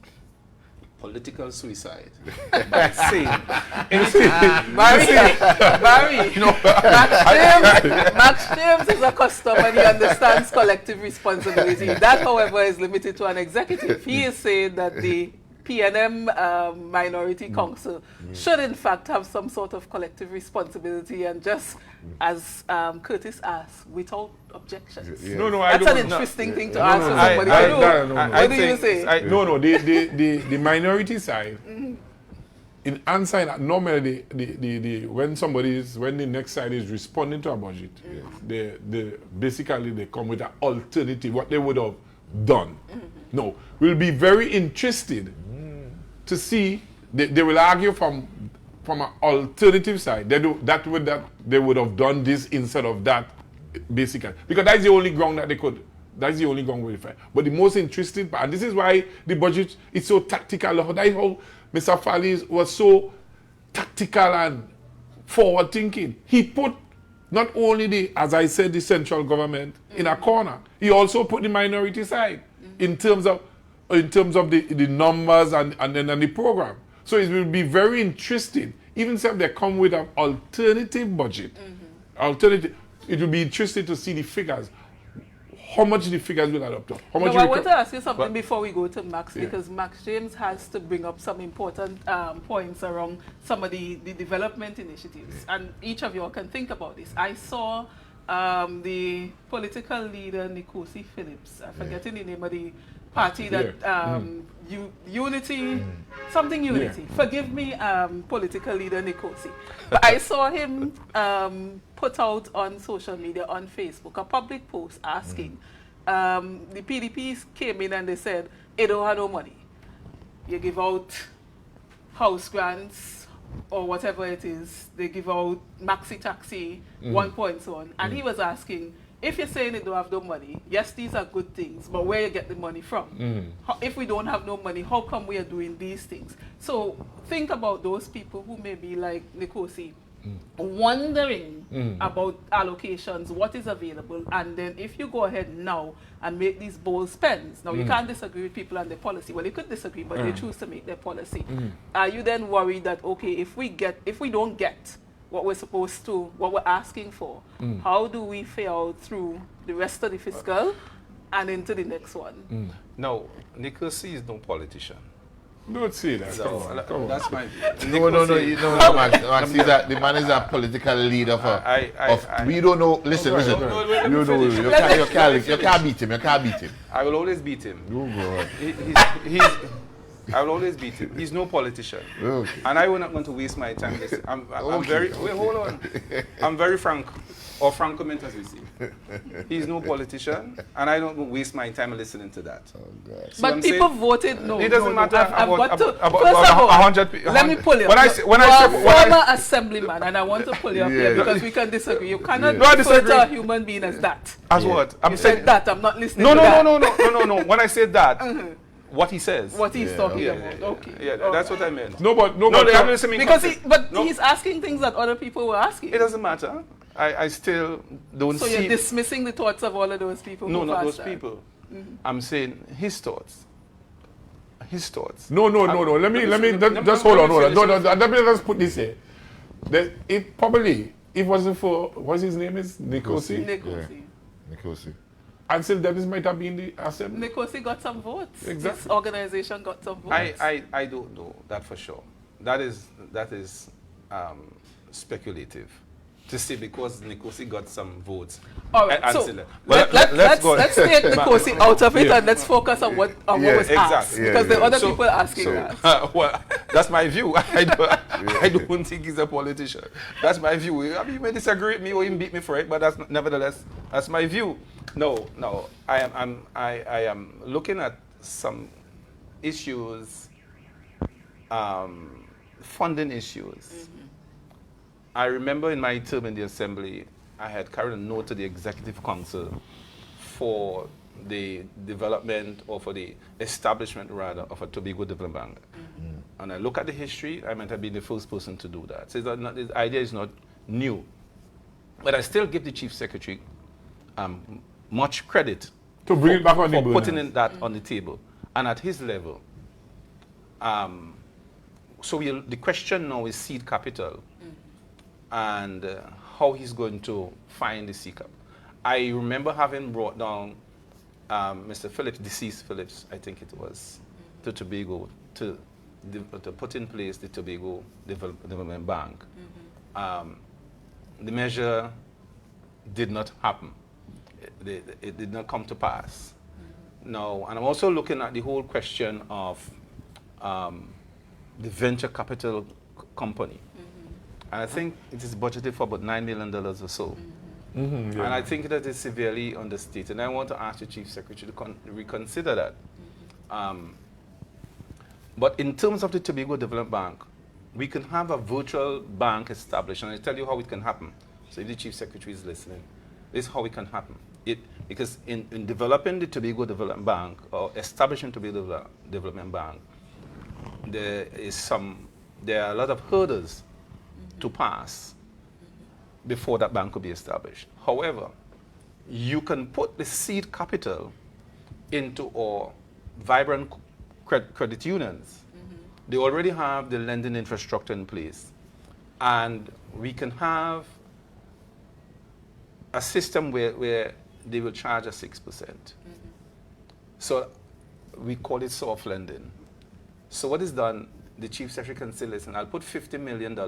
political suicide by saying anything. Barry, Max James is a customer and he understands collective responsibility. That, however, is limited to an executive. He is saying that the PNM Minority Council should in fact have some sort of collective responsibility, and just as Curtis asked, without objections. That's an interesting thing to ask for somebody to do. What do you say? The minority side, in answering that, normally when the next side is responding to a budget, basically they come with an alternative, what they would have done. No, we'll be very interested to see, they will argue from an alternative side, they would have done this instead of that, basically. Because that's the only ground that they could, that's the only ground we find. But the most interesting part, and this is why the budget is so tactical, that's how Mr. Fally was so tactical and forward thinking. He put not only as I said, the central government in a corner, he also put the minority side in terms of the numbers and the program. So it will be very interesting, even if they come with an alternative budget, it will be interesting to see the figures, how much the figures will add up to. How much I want to ask you something before we go to Max, because Max James has to bring up some important points around some of the development initiatives, and each of you can think about this. I saw the political leader, Nikosi Phillips, I'm forgetting the name of the party that Unity, something Unity. Forgive me, political leader Nikosi. But I saw him put out on social media, on Facebook, a public post asking, the PDPs came in and they said, they don't have no money. You give out house grants or whatever it is. They give out maxi taxi, 1 point so on. And he was asking, if you're saying they don't have no money, yes, these are good things, but where you get the money from? If we don't have no money, how come we are doing these things? So think about those people who may be like Nikosi, wondering about allocations, what is available, and then if you go ahead now and make these bold spends, now you can't disagree with people and their policy. Well, you could disagree, but they choose to make their policy. Are you then worried that, okay, if we don't get what we're supposed to, what we're asking for, how do we fare out through the rest of the fiscal and into the next one? No, Nikosi is no politician. Don't say that. So, Come on. that's my view. No, Max, the man is a political leader we don't know. Listen. You can't beat him. I will always beat him. I will always beat him. He's no politician. Okay. And I will not want to waste my time. I'm very, wait, hold on. I'm very frank, or francoment as we say. He's no politician, and I don't waste my time listening to that. Oh, God. So but people voted no. It doesn't matter. I've got to, about first of all, 100 people. Let me pull you up. Former assemblyman, and I want to pull you up here because we can disagree. You cannot refer to a human being as that. As what? I'm saying that. I'm not listening to that. No. When I say that, what he says. What he's talking about. Okay. Yeah, that's what I meant. He's asking things that other people were asking. It doesn't matter. I still don't see. So you're dismissing the thoughts of all of those people? No, not those people. I'm saying his thoughts. His thoughts. No. Let me just hold on. No. Let me just put this here. It probably, it wasn't for, what's his name is? Nikosi? Nikosi. And still Dennis might have been the assembly. Nikosi got some votes. Exactly. This organization got some votes. I don't know that for sure. That is speculative to say because Nikosi got some votes. All right, so let's take Nikosi out of it and let's focus on what was asked. Because the other people are asking that. Well, that's my view. I don't think he's a politician. That's my view. I mean, you may disagree with me or even beat me for it, but nevertheless, that's my view. No. I am looking at some issues, funding issues. I remember in my term in the Assembly, I had carried a note to the Executive Council for the development or for the establishment rather of a Tobago Development Bank. And I look at the history, I might have been the first person to do that. So the idea is not new. But I still give the Chief Secretary much credit to bring it back on for putting that on the table. And at his level, so the question now is seed capital and how he's going to find the seed cap. I remember having brought down Mr. Phillips, deceased Phillips, I think it was, to Tobago to put in place the Tobago Development Bank. The measure did not happen. It did not come to pass. No, and I'm also looking at the whole question of the venture capital company. And I think it is budgeted for about $9 million or so. And I think that is severely understated. And I want to ask the Chief Secretary to reconsider that. But in terms of the Tobago Development Bank, we can have a virtual bank established, and I'll tell you how it can happen. So if the Chief Secretary is listening, this is how it can happen. Because in developing the Tobago Development Bank, or establishing Tobago Development Bank, there are a lot of hurdles to pass before that bank could be established. However, you can put the seed capital into our vibrant credit unions. They already have the lending infrastructure in place. And we can have a system where they will charge us 6%. So we call it soft lending. So what is done, the Chief Secretary can say, listen, I'll put $50 million into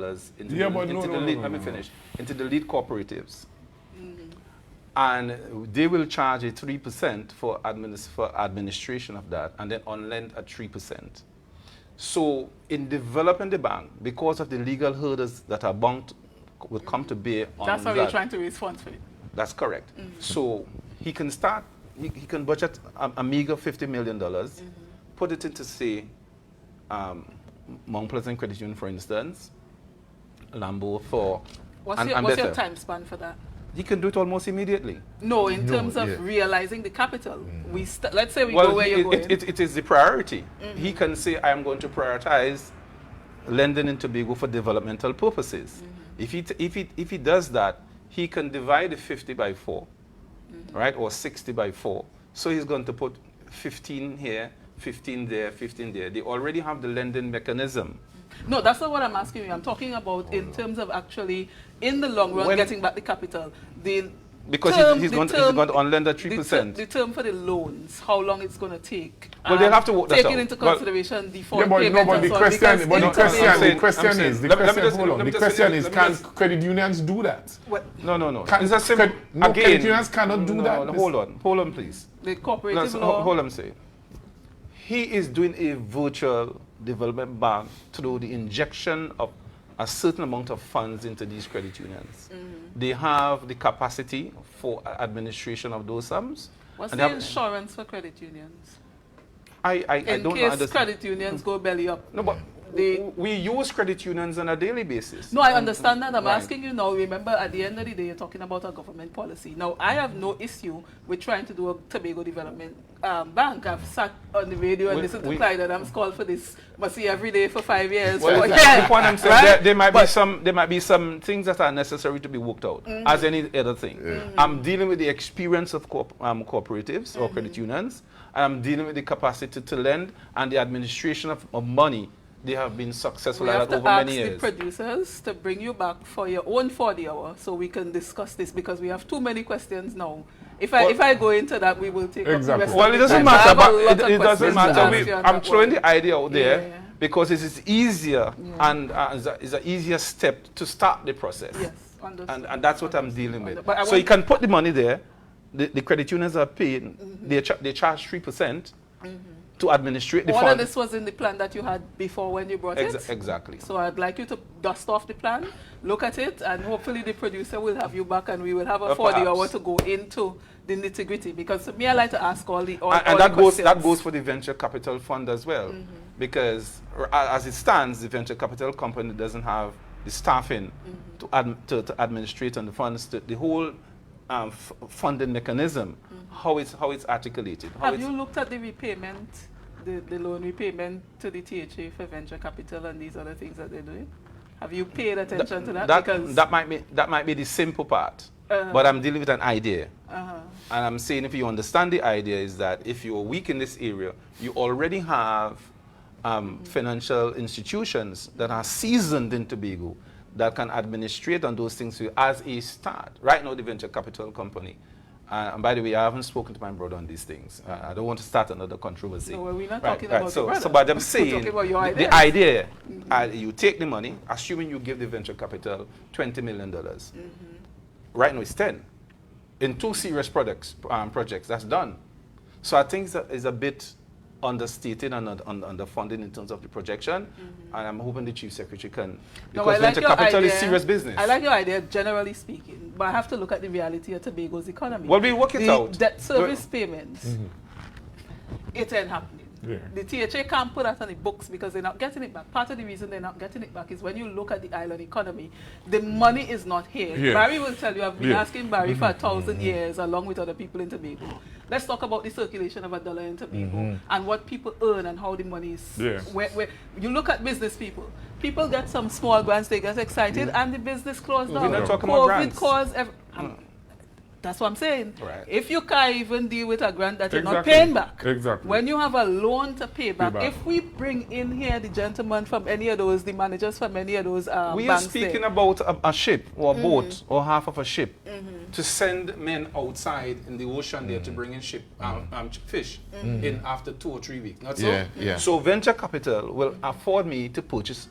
the lead cooperatives. And they will charge a 3% for administration of that, and then on lend at 3%. So in developing the bank, because of the legal hurdles that are bound will come to bear on that's how you're trying to raise funds for it. That's correct. So he can start, he can budget a meager $50 million, put it into, say, Mount Pleasant Credit Union, for instance, Lambo for... What's your time span for that? He can do it almost immediately. No, in terms of realizing the capital. Let's say we go where you're going. It is the priority. He can say, I am going to prioritize lending in Tobago for developmental purposes. If he does that, he can divide the 50 by 4, right, or 60 by 4. So he's going to put 15 here, 15 there, 15 there. They already have the lending mechanism. No, that's not what I'm asking you. I'm talking about in terms of actually, in the long run, getting back the capital. Because he's going to unlend at 3%. The term for the loans, how long it's going to take. Well, they'll have to work that out. Taking into consideration default payments. The question is, can credit unions do that? No. Credit unions cannot do that. Hold on, please. The cooperative law. Hold on, say. He is doing a virtual development bank through the injection of a certain amount of funds into these credit unions. They have the capacity for administration of those sums. What's the insurance for credit unions? I don't know. In case credit unions go belly up. No, but we use credit unions on a daily basis. No, I understand that. I'm asking you now, remember, at the end of the day, you're talking about a government policy. Now, I have no issue with trying to do a Tobago Development Bank. I've sat on the radio and listened to Clyde Adams call for this, must see every day for 5 years. Well, I'm saying, there might be some things that are necessary to be worked out, as any other thing. I'm dealing with the experience of cooperatives or credit unions, and I'm dealing with the capacity to lend and the administration of money. They have been successful at over many years. We have to ask the producers to bring you back for your own 40 hour so we can discuss this, because we have too many questions now. If I go into that, we will take up the rest Well, it doesn't matter. It doesn't matter. I'm throwing the idea out there because it is easier and is an easier step to start the process. Yes, understood. And that's what I'm dealing with. So you can put the money there. The credit unions are paying. They charge 3%. To administrate the fund. All of this was in the plan that you had before when you brought it? Exactly. So I'd like you to dust off the plan, look at it, and hopefully the producer will have you back and we will have a 40-hour to go into the nitty-gritty. Because to me, I like to ask all the questions. That goes for the venture capital fund as well. Because as it stands, the venture capital company doesn't have the staffing to administrate on the funds. The whole funding mechanism, how it's articulated. Have you looked at the repayment, the loan repayment to the THA for venture capital and these other things that they're doing? Have you paid attention to that? That might be the simple part, but I'm dealing with an idea. And I'm saying, if you understand the idea, is that if you're weak in this area, you already have financial institutions that are seasoned in Tobago that can administrate on those things as a start. Right now, the venture capital company. And by the way, I haven't spoken to my brother on these things. I don't want to start another controversy. No, we're not talking about your brother. So but I'm saying, the idea, you take the money, assuming you give the venture capital $20 million. Right now, it's 10. In 2 serious projects, that's done. So I think it's a bit understated and underfunded in terms of the projection, and I'm hoping the Chief Secretary can, because venture capital is serious business. I like your idea, generally speaking, but I have to look at the reality of Tobago's economy. Well, we work it out. Debt service payments, it ain't happening. Yeah. The THA can't put that on the books because they're not getting it back. Part of the reason they're not getting it back is when you look at the island economy, the money is not here. Yeah. Barry will tell you, I've been Yeah. asking Barry for 1,000 years along with other people in Tobago. Let's talk about the circulation of $1 in Tobago and what people earn and how the money is. Yeah. Where you look at business people. People get some small grants, they get excited, and the business closed down. We're not talking about grants. That's what I'm saying. Right. If you can't even deal with a grant that you're not Exactly. paying back, Exactly. when you have a loan to pay back, back. if we bring in here the gentleman from any of those, the managers from any of those We are banks speaking there, about a ship or a boat or half of a ship to send men outside in the ocean there to bring in fish in after 2 or 3 weeks. Not so? Yeah, yeah. So venture capital will afford me to purchase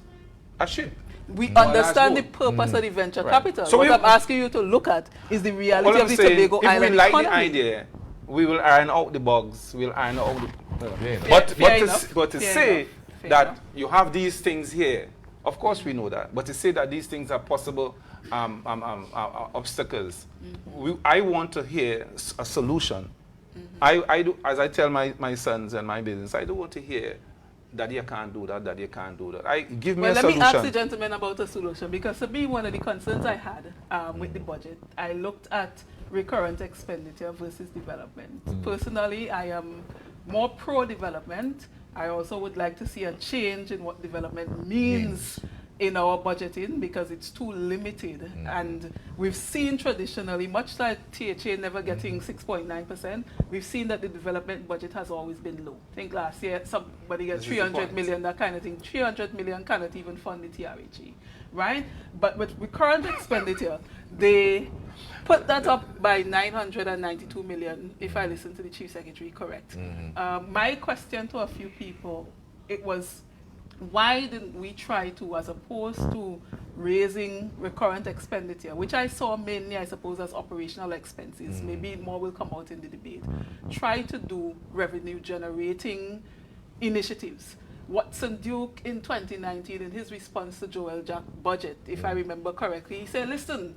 a ship. we Well, understand the that's purpose of the venture Right. capital. So What we- I'm asking you to look at is the All reality I'm of the saying, Tobago if Island we like economy. the idea, we will iron out the bugs, we'll iron out the... Yeah. Fair to enough. say Fair that enough. you have these things here, of course we know that, but to say that these things are possible obstacles, I want to hear a solution. I do, as I tell my sons and my business, I don't want to hear that you can't do that, that you can't do that. Give me Well, a let solution. me ask the gentleman about a solution, because to me, one of the concerns I had with the budget, I looked at recurrent expenditure versus development. Personally, I am more pro-development. I also would like to see a change in what development means in our budgeting, because it's too limited. And we've seen traditionally, much like THA never getting 6.9%, we've seen that the development budget has always been low. I think last year somebody got This is the 300 point. million, that kind of thing. 300 million cannot even fund the TRHE, right? But with recurrent expenditure, they put that up by 992 million, if I listen to the Chief Secretary correct. My question to a few people, it was, why didn't we try to, as opposed to raising recurrent expenditure, which I saw mainly, I suppose, as operational expenses, maybe more will come out in the debate, try to do revenue generating initiatives. Watson Duke in 2019, in his response to Joel Jack budget, if I remember correctly, he said, listen,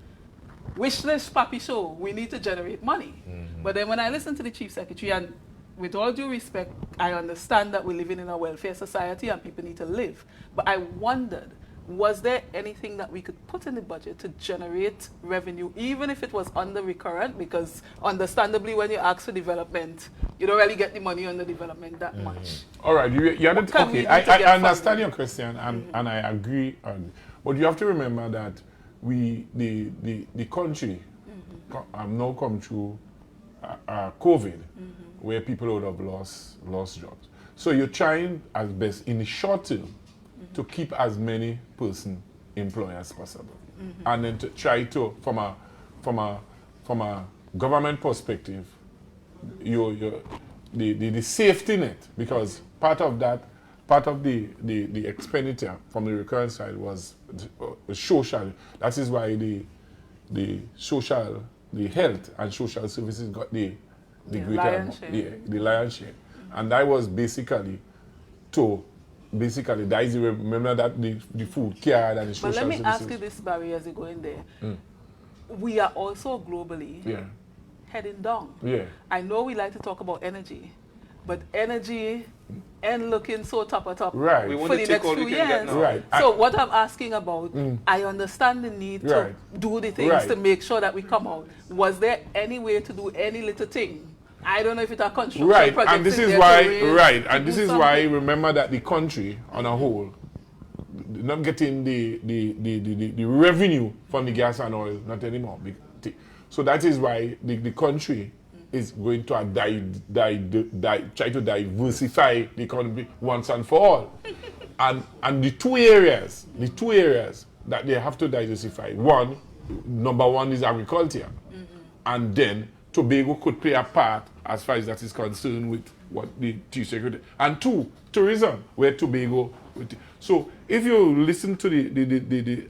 wish list, papi show, we need to generate money. But then when I listened to the Chief Secretary, and with all due respect, I understand that we're living in a welfare society and people need to live. But I wondered, was there anything that we could put in the budget to generate revenue, even if it was under recurrent? Because understandably, when you ask for development, you don't really get the money on the development that much. All right, you What can we okay. do to I get understand funding? your question, and I agree. But you have to remember that the country have now come through COVID, where people would have lost jobs. So you're trying as best in the short term to keep as many person employed as possible, and then to try to from a government perspective, the safety net, because part of the expenditure from the recurrent side was social. That is why the health and social services got the lion's share. the lion's share, and that was basically that is remember that the food care and the social But let me services. ask you this, Barry, as you go in there. We are also globally Yeah. heading down. Yeah. I know we like to talk about energy, but energy ain't looking so top of top Right. We for want to the take next all we few can get years. now. Right. So what I'm asking about, I understand the need to Right. do the things Right. to make sure that we come out. Was there any way to do any little thing? I don't know if it's a construction Right, project. and this in is there why, to raise, right, to and do this is why. something. Remember that the country, on a whole, not getting the revenue from the gas and oil, not anymore. So that is why the country is going to try to diversify the economy once and for all. and the two areas that they have to diversify. Number one is agriculture, and then Tobago could play a part as far as that is concerned with what the Chief Secretary. And two, tourism, where Tobago. So if you listen to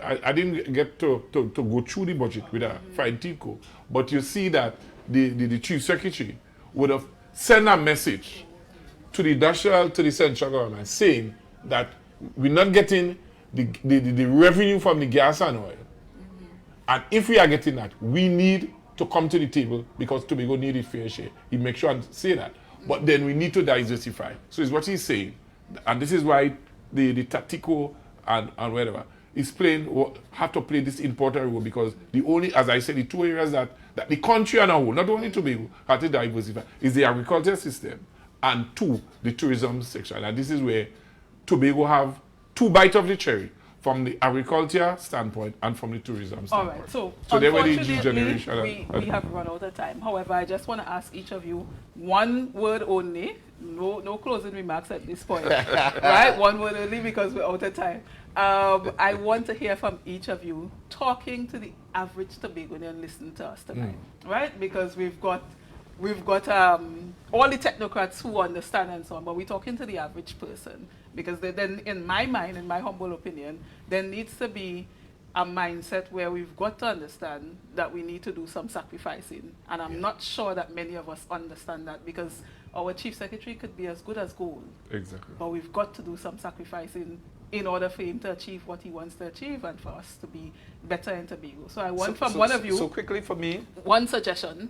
I didn't get to go through the budget with a fine tooth comb, but you see that the Chief Secretary would have sent a message to the central government saying that we're not getting the revenue from the gas and oil. And if we are getting that, we need to come to the table because Tobago needs a fair share. He makes sure and say that. But then we need to diversify. So it's what he's saying. And this is why the Tactico and whatever is playing, have to play this important role, because the only, as I said, the two areas that the country and a whole, not only Tobago, have to diversify, is the agriculture system and two, the tourism section. And this is where Tobago have two bites of the cherry, from the agriculture standpoint and from the tourism standpoint. All right, so they were the unfortunately, we have run out of time. However, I just want to ask each of you one word only. No closing remarks at this point. Right? One word only, because we're out of time. I want to hear from each of you talking to the average Tobagoan listening to us tonight. Right? Because we've got all the technocrats who understand and so on, but we're talking to the average person. Because then, in my mind, in my humble opinion, there needs to be a mindset where we've got to understand that we need to do some sacrificing. And I'm not sure that many of us understand that, because our chief secretary could be as good as gold. Exactly. But we've got to do some sacrificing in order for him to achieve what he wants to achieve and for us to be better in Tobago. So I want from one of you... So quickly for me... One suggestion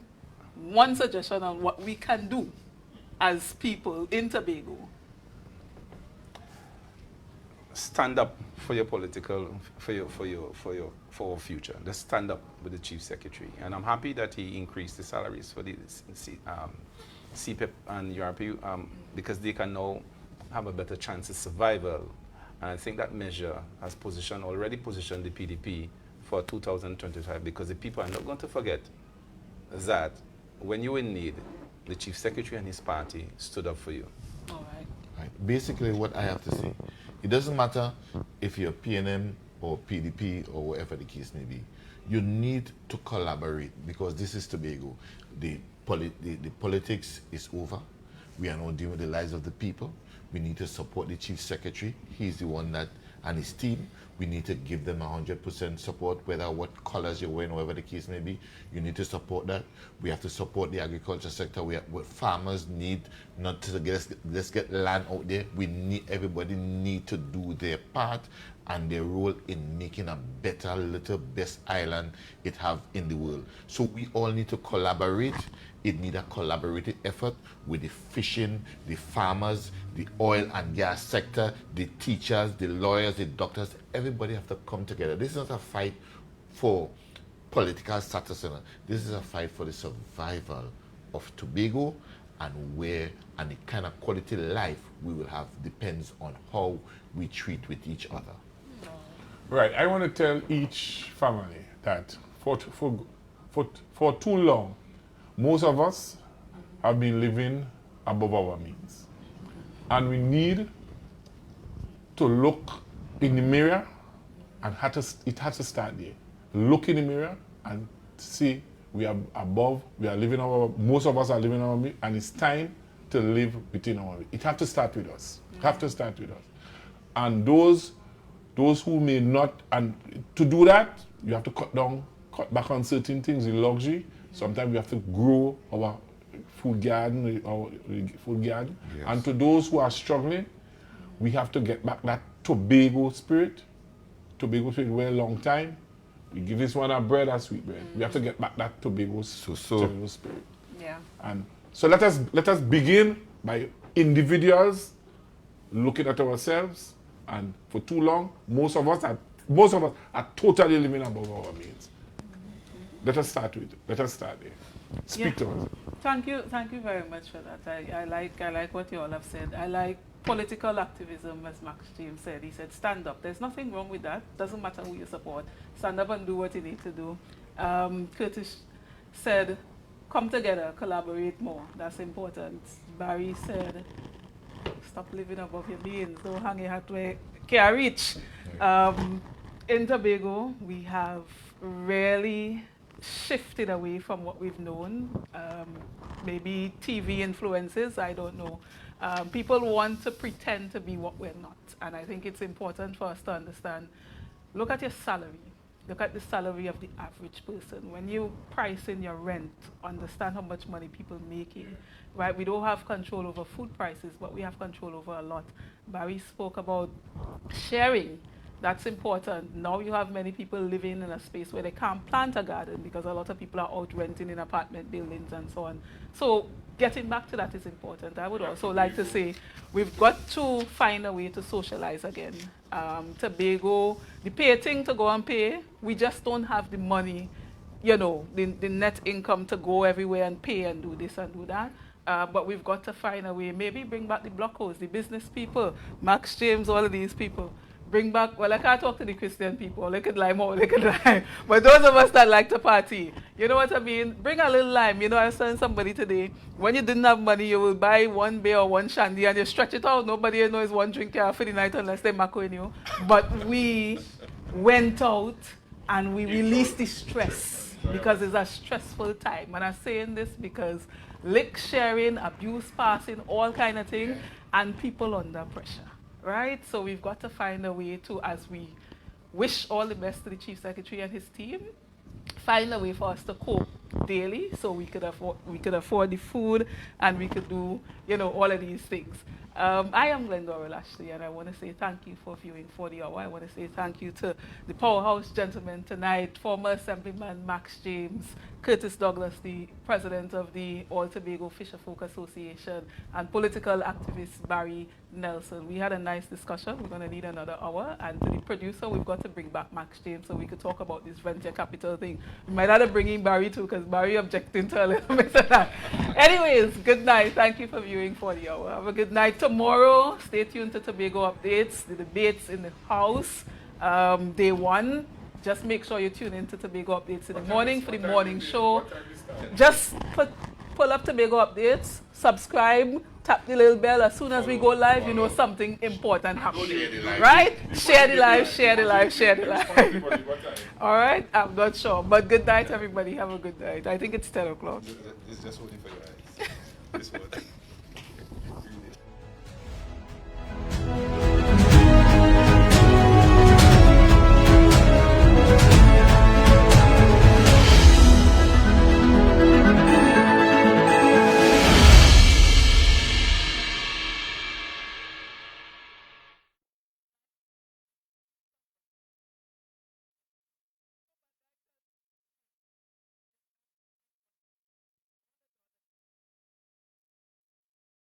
on what we can do as people in Tobago. Stand up for your political, for our future. Just stand up with the chief secretary. And I'm happy that he increased the salaries for the CPIP and URP, because they can now have a better chance of survival. And I think that measure has already positioned the PDP for 2025, because the people are not going to forget that when you were in need, the chief secretary and his party stood up for you. All right. Right. Basically, what I have to say, it doesn't matter if you're PNM or PDP or whatever the case may be. You need to collaborate, because this is Tobago. The politics is over. We are now dealing with the lives of the people. We need to support the chief secretary. He's the one that, and his team, we need to give them 100% support, whether what colors you're wearing, whatever the case may be. You need to support that. We have to support the agriculture sector. What farmers need, not to let's get land out there. Everybody need to do their part and their role in making a better, best island it have in the world. So we all need to collaborate. It needs a collaborative effort with the fishing, the farmers, the oil and gas sector, the teachers, the lawyers, the doctors. Everybody have to come together. This is not a fight for political status. This is a fight for the survival of Tobago, and the kind of quality life we will have depends on how we treat with each other. Right. I want to tell each family that for too long, most of us have been living above our means. And we need to look in the mirror, and it has to start there. Look in the mirror and see we are above, most of us are living our means, and it's time to live within our means. It has to start with us. It has to start with us. And those who may not, and to do that, you have to cut back on certain things, the luxury. Sometimes we have to grow our food garden. Yes. And to those who are struggling, we have to get back that Tobago spirit. Tobago spirit for a long time. We give this one our bread, our sweet bread. We have to get back that Tobago spirit. Yeah. And so let us begin by individuals looking at ourselves. And for too long, most of us are totally living above our means. Let us start there. Speak to us. Thank you very much for that. I like what you all have said. I like political activism, as Max James said. He said, stand up. There's nothing wrong with that. Doesn't matter who you support. Stand up and do what you need to do. Curtis said, come together, collaborate more. That's important. Barry said, stop living above your means. Don't hang your hat where you can't reach. In Tobago, we have really shifted away from what we've known. Maybe TV influences, I don't know. People want to pretend to be what we're not. And I think it's important for us to understand, look at your salary. Look at the salary of the average person. When you price in your rent, understand how much money people are making. Right? We don't have control over food prices, but we have control over a lot. Barry spoke about sharing. That's important. Now you have many people living in a space where they can't plant a garden because a lot of people are out renting in apartment buildings and so on. So getting back to that is important. I would also like to say we've got to find a way to socialize again. Tobago, the pay thing to go and pay, we just don't have the money, you know, the net income to go everywhere and pay and do this and do that. But we've got to find a way, maybe bring back the blockos, the business people, Max James, all of these people. Bring back, well, I can't talk to the Christian people, they could lie more, they could lie. But those of us that like to party, you know what I mean? Bring a little lime. You know, I was telling somebody today, when you didn't have money, you will buy one beer or one shandy and you stretch it out. Nobody knows one drink for the night unless they macko in you. But we went out and we released the stress because it's a stressful time. And I'm saying this because lick sharing, abuse passing, all kind of thing, and people under pressure. Right? So we've got to find a way to, as we wish all the best to the Chief Secretary and his team, find a way for us to cope daily so we could afford the food and we could do, you know, all of these things. I am Glendora Lashley, and I want to say thank you for viewing 40 Hour. I want to say thank you to the powerhouse gentlemen tonight, former Assemblyman Max James, Curtis Douglas, the president of the All Tobago Fisherfolk Association, and political activist Barry Nelson. We had a nice discussion. We're going to need another hour. And to the producer, we've got to bring back Max James so we could talk about this venture capital thing. We might have to bring in Barry too, because Barry objecting to a little bit of that. Anyways, good night. Thank you for viewing 40 Hour. Have a good night. Tomorrow, stay tuned to Tobago Updates, the debates in the House, day 1. Just make sure you tune in to Tobago Updates in the morning for the morning show. Just pull up Tobago Updates, subscribe, tap the little bell. As soon as we go live, you know something important happening. Right? Share the live, share the live, share the live. All right? I'm not sure. But good night, everybody. Have a good night. I think it's 10 o'clock. It's just only for your eyes. This one.